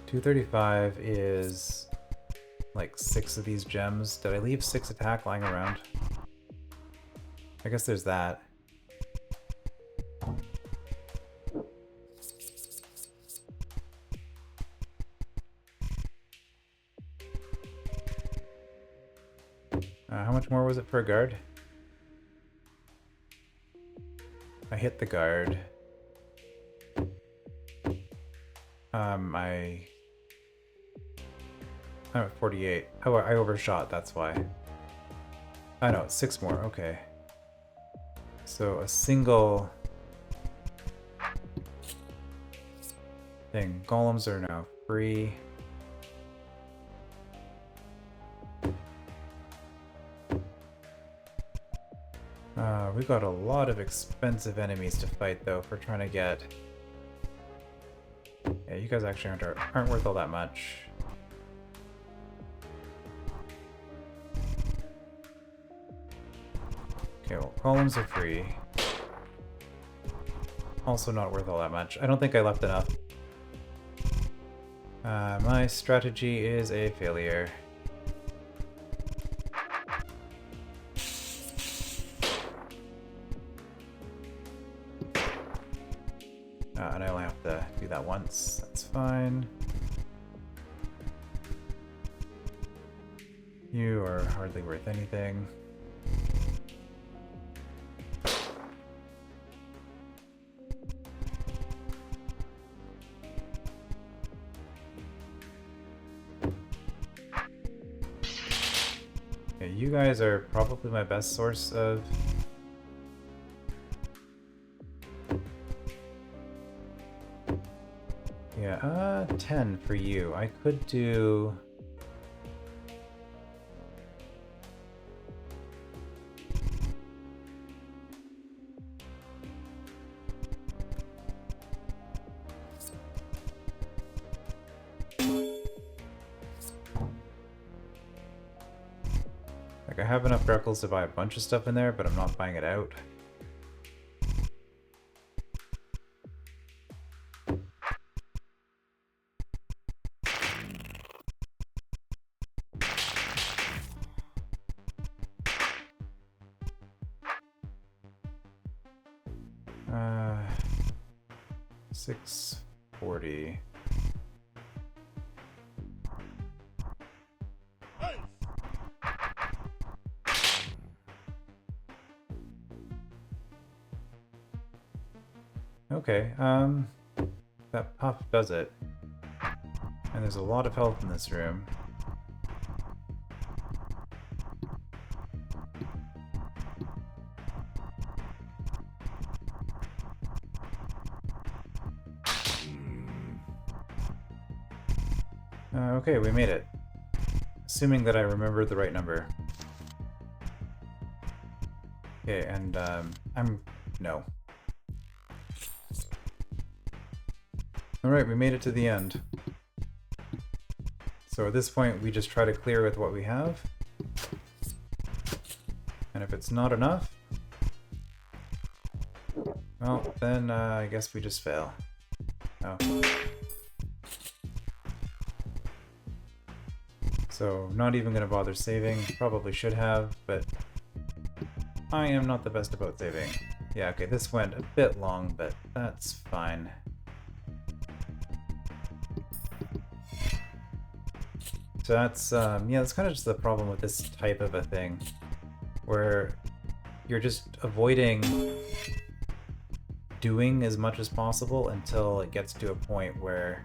$235 is like 6 of these gems. Did I leave 6 attack lying around? I guess there's that. How much more was it for a guard? I hit the guard. I'm at 48. Oh, I overshot, that's why. I know, 6 more, okay. So a single thing. Golems are now free. We've got a lot of expensive enemies to fight though if we're trying to get... Yeah, you guys actually aren't worth all that much. Okay, well, columns are free. Also not worth all that much. I don't think I left enough. My strategy is a failure. And I only have to do that once. That's fine. You are hardly worth anything. Okay, you guys are probably my best source of... Yeah, 10 for you. I could do... Like, I have enough Greckles to buy a bunch of stuff in there, but I'm not buying it out. Uh, 640. Okay, that puff does it. And there's a lot of health in this room. Okay, we made it. Assuming that I remembered the right number. Okay, and no. Alright, we made it to the end. So at this point, we just try to clear with what we have. And if it's not enough, well, then I guess we just fail. Oh. So, not even gonna bother saving. Probably should have, but I am not the best about saving. Yeah, okay, this went a bit long, but that's fine. So that's, yeah, that's kind of just the problem with this type of a thing, where you're just avoiding doing as much as possible until it gets to a point where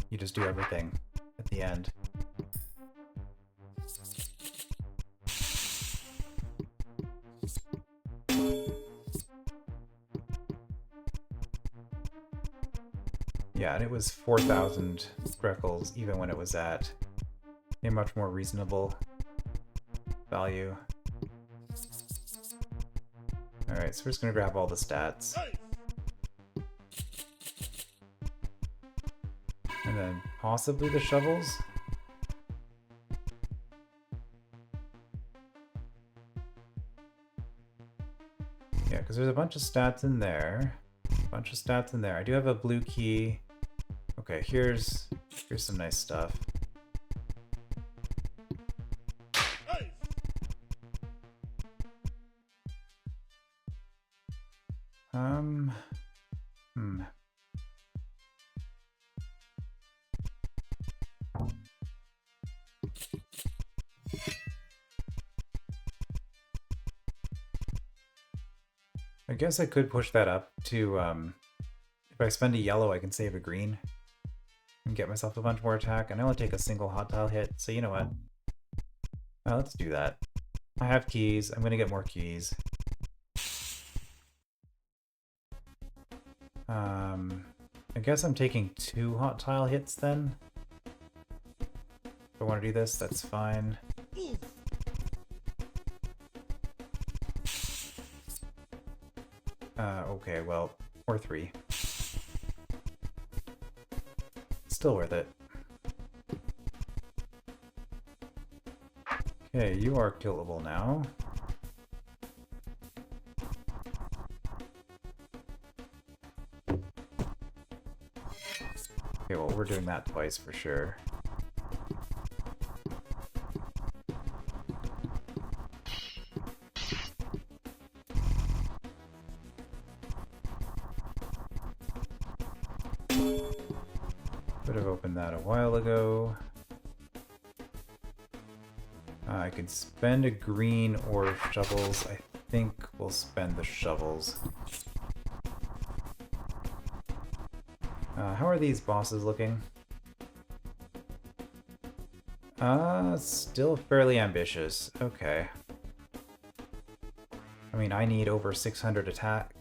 you just do everything at the end. Yeah, and it was 4,000 Greckles even when it was at a much more reasonable value. Alright, so we're just gonna grab all the stats. And then possibly the shovels? Yeah, because there's a bunch of stats in there. I do have a blue key. Okay, here's some nice stuff. I guess I could push that up to, if I spend a yellow, I can save a green and get myself a bunch more attack, and I only take a single hot tile hit, so you know what? Let's do that. I have keys, I'm gonna get more keys. I guess I'm taking 2 hot tile hits then. If I want to do this, that's fine. Okay, well, or 3. Still worth it. Okay, you are killable now. Okay, well, we're doing that twice for sure. Could have opened that a while ago. I could spend a green or shovels. I think we'll spend the shovels. How are these bosses looking? Still fairly ambitious. Okay. I mean, I need over 600 attack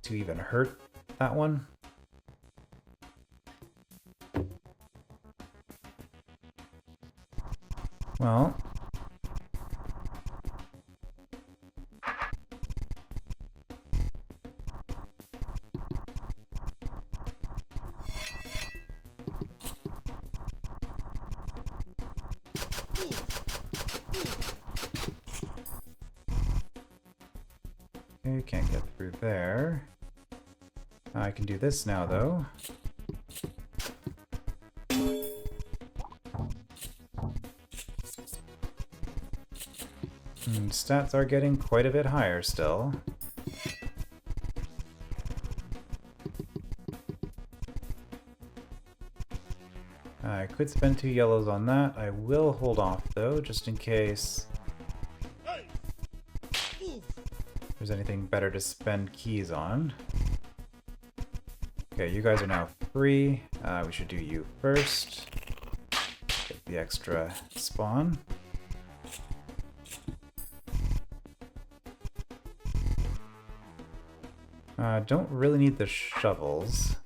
to even hurt that one. Well... Okay, can't get through there. I can do this now, though. Stats are getting quite a bit higher still. I could spend 2 yellows on that. I will hold off, though, just in case there's anything better to spend keys on. Okay, you guys are now free. We should do you first. Get the extra spawn. Don't really need the shovels.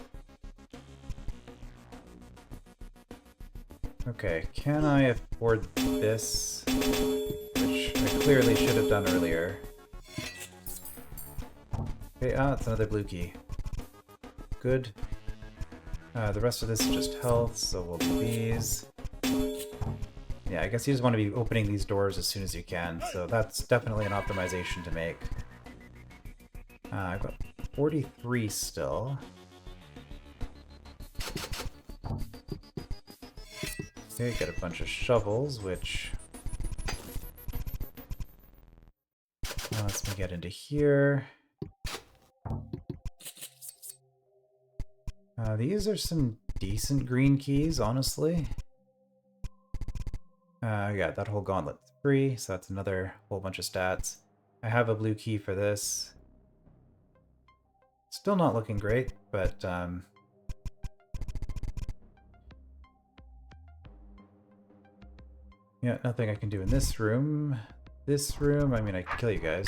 Okay, can I afford this? Which I clearly should have done earlier. Okay, it's another blue key. Good. The rest of this is just health, so we'll do these. Yeah, I guess you just want to be opening these doors as soon as you can, so that's definitely an optimization to make. I've got 43 still. Okay, get a bunch of shovels, which lets me get into here. These are some decent green keys, honestly. Yeah, that whole gauntlet's free, so that's another whole bunch of stats. I have a blue key for this. Still not looking great, but yeah, nothing I can do in this room. This room, I mean, I can kill you guys.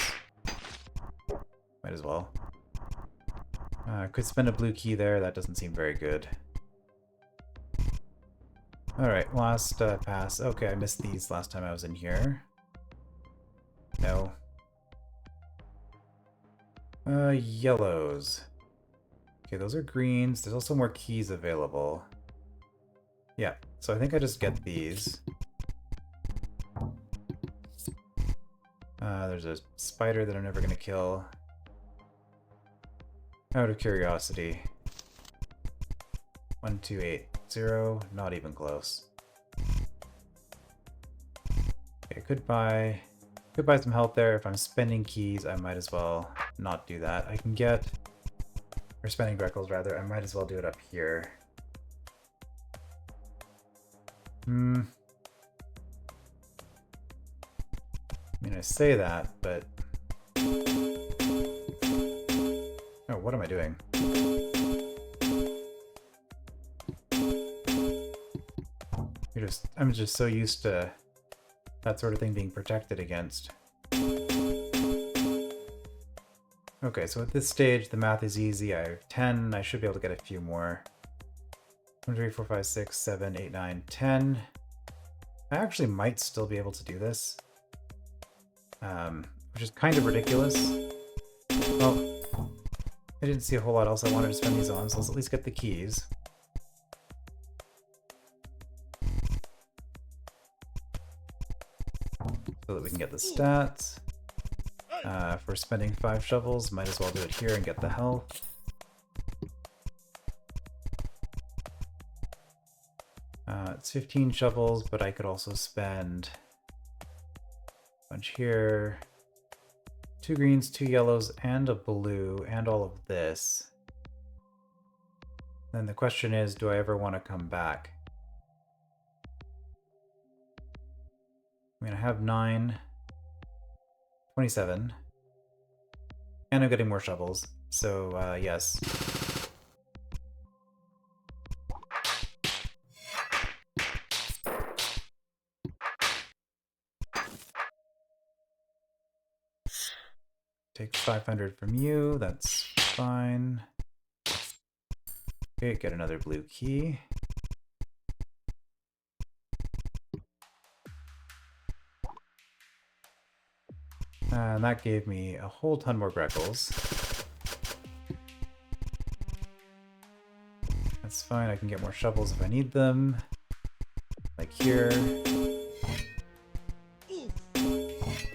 Might as well. Could spend a blue key there, that doesn't seem very good. Alright, last pass. Okay, I missed these last time I was in here. No. Yellows. Okay, those are greens. There's also more keys available. Yeah, so I think I just get these. There's a spider that I'm never gonna kill. Out of curiosity. 1280, not even close. Okay, could buy some help there. If I'm spending keys, I might as well not do that. I can get, or spending Greckles rather, I might as well do it up here. I mean, I say that, but... Oh, what am I doing? I'm just so used to that sort of thing being protected against. Okay, so at this stage, the math is easy. I have 10. I should be able to get a few more. 1, 2, 3, 4, 5, 6, 7, 8, 9, 10. I actually might still be able to do this. Which is kind of ridiculous. Well, I didn't see a whole lot else I wanted to spend these on, so let's at least get the keys. So that we can get the stats. If we're spending 5 shovels, might as well do it here and get the health. It's 15 shovels, but I could also spend a bunch here. 2 greens, 2 yellows, and a blue, and all of this. Then the question is, do I ever want to come back? I mean, I have 9, 27, and I'm getting more shovels, so yes. Take 500 from you, that's fine. Okay, get another blue key. And that gave me a whole ton more Greckles. That's fine, I can get more shovels if I need them. Like here.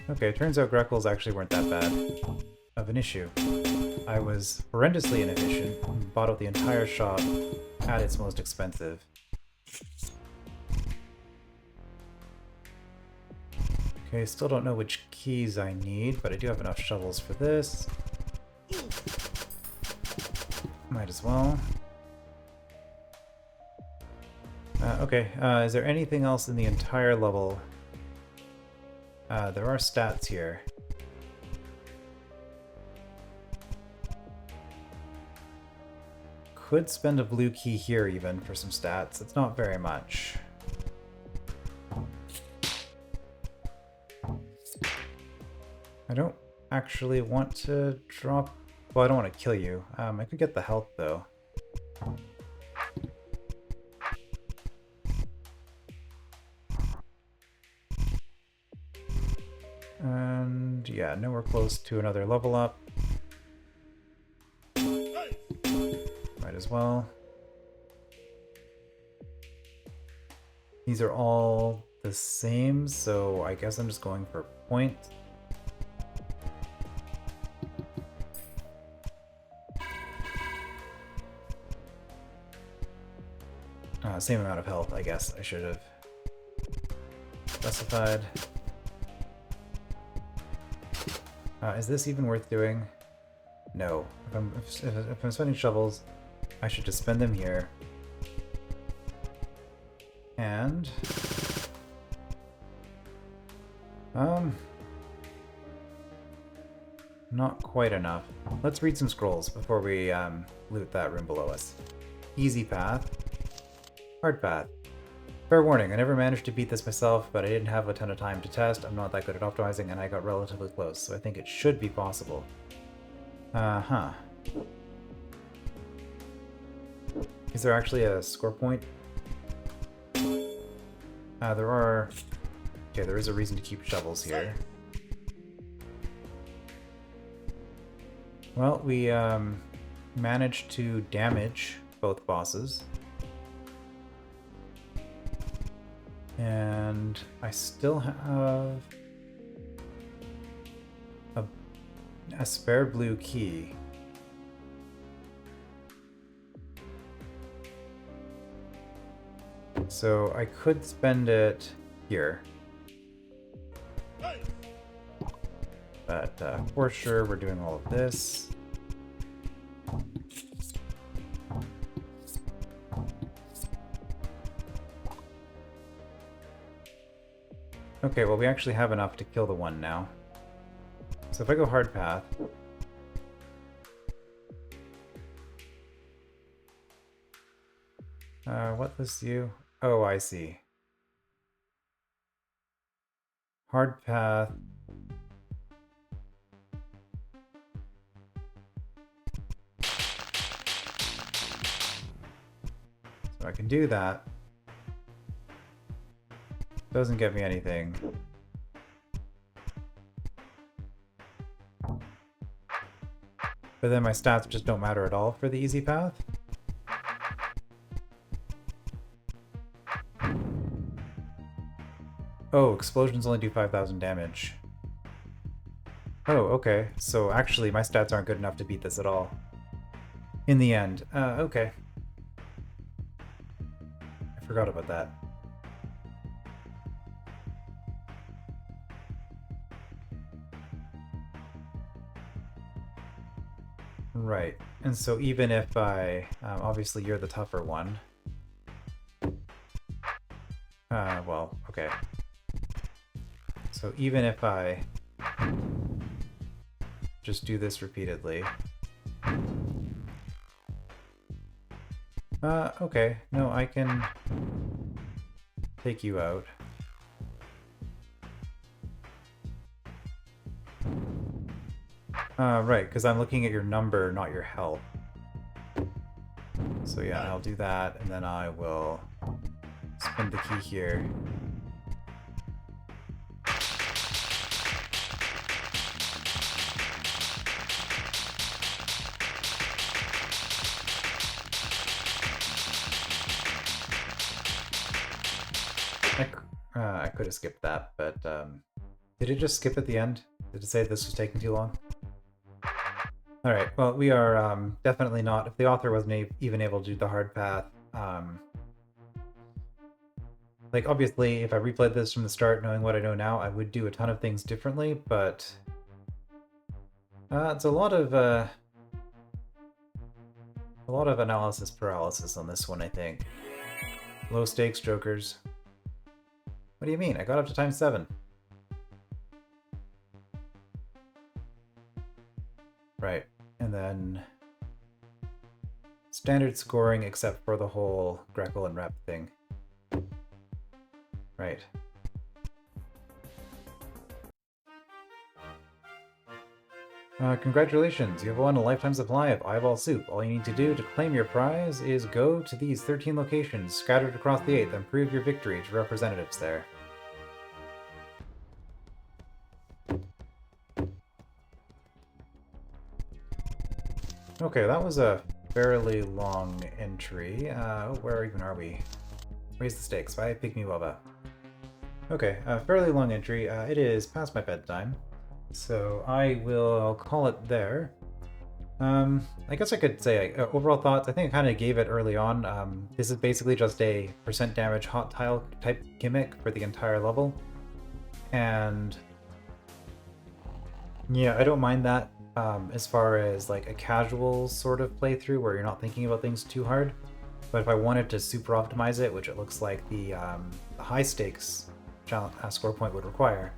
Okay, it turns out Greckles actually weren't that bad of an issue. I was horrendously inefficient and bought out the entire shop at its most expensive. Okay, still don't know which keys I need, but I do have enough shovels for this. Might as well. Okay, is there anything else in the entire level? There are stats here. Could spend a blue key here even for some stats. It's not very much. I don't actually want to drop... Well, I don't want to kill you. I could get the health though. And yeah, nowhere close to another level up. Might as well. These are all the same, so I guess I'm just going for point. Same amount of health, I guess I should have specified. Is this even worth doing? No. If I'm spending shovels, I should just spend them here. And... not quite enough. Let's read some scrolls before we loot that room below us. Easy path. Hard path. Fair warning, I never managed to beat this myself, but I didn't have a ton of time to test. I'm not that good at optimizing, and I got relatively close, so I think it should be possible. Uh-huh. Is there actually a score point? There are... Okay, there is a reason to keep shovels here. Well, we managed to damage both bosses. And I still have a spare blue key. So I could spend it here. But for sure we're doing all of this. Okay, well we actually have enough to kill the one now. So if I go hard path... what lists you? Oh, I see. Hard path... So I can do that. Doesn't get me anything. But then my stats just don't matter at all for the easy path. Oh, explosions only do 5,000 damage. Oh, okay. So actually my stats aren't good enough to beat this at all. In the end. Okay. I forgot about that. Right, and so even if I... obviously you're the tougher one. Well, okay. So even if I just do this repeatedly... okay. No, I can take you out. Right, because I'm looking at your number, not your health. So yeah, I'll do that, and then I will spin the key here. I could have skipped that, but did it just skip at the end? Did it say this was taking too long? Alright, well, we are definitely not... If the author wasn't even able to do the hard path, like, obviously, if I replayed this from the start, knowing what I know now, I would do a ton of things differently, but... it's a lot of analysis paralysis on this one, I think. Low stakes, jokers. What do you mean? I got up to times 7. Right, and then standard scoring except for the whole Greco and rep thing. Right. Congratulations, you have won a lifetime supply of eyeball soup. All you need to do to claim your prize is go to these 13 locations scattered across the 8th and prove your victory to representatives there. Okay, that was a fairly long entry. Where even are we? Raise the stakes by Pygmy Wubba. Okay, a fairly long entry. It is past my bedtime, so I will call it there. I guess I could say overall thoughts. I think I kind of gave it early on. This is basically just a percent damage hot tile type gimmick for the entire level. And yeah, I don't mind that as far as like a casual sort of playthrough where you're not thinking about things too hard. But if I wanted to super optimize it, which it looks like the high stakes score point would require,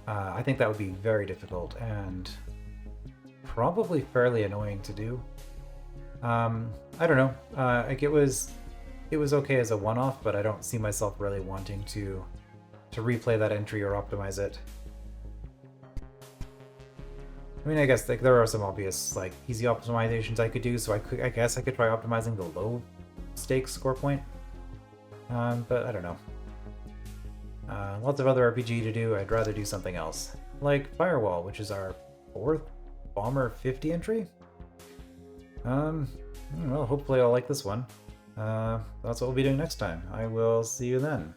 I think that would be very difficult and probably fairly annoying to do. I don't know. Like it was okay as a one-off, but I don't see myself really wanting to replay that entry or optimize it. I mean, I guess like there are some obvious like easy optimizations I could do, so I guess I could try optimizing the low stakes score point. But I don't know. Lots of other RPG to do. I'd rather do something else, like Firewall, which is our 4th Bomber 50 entry. Well, hopefully I'll like this one. That's what we'll be doing next time. I will see you then.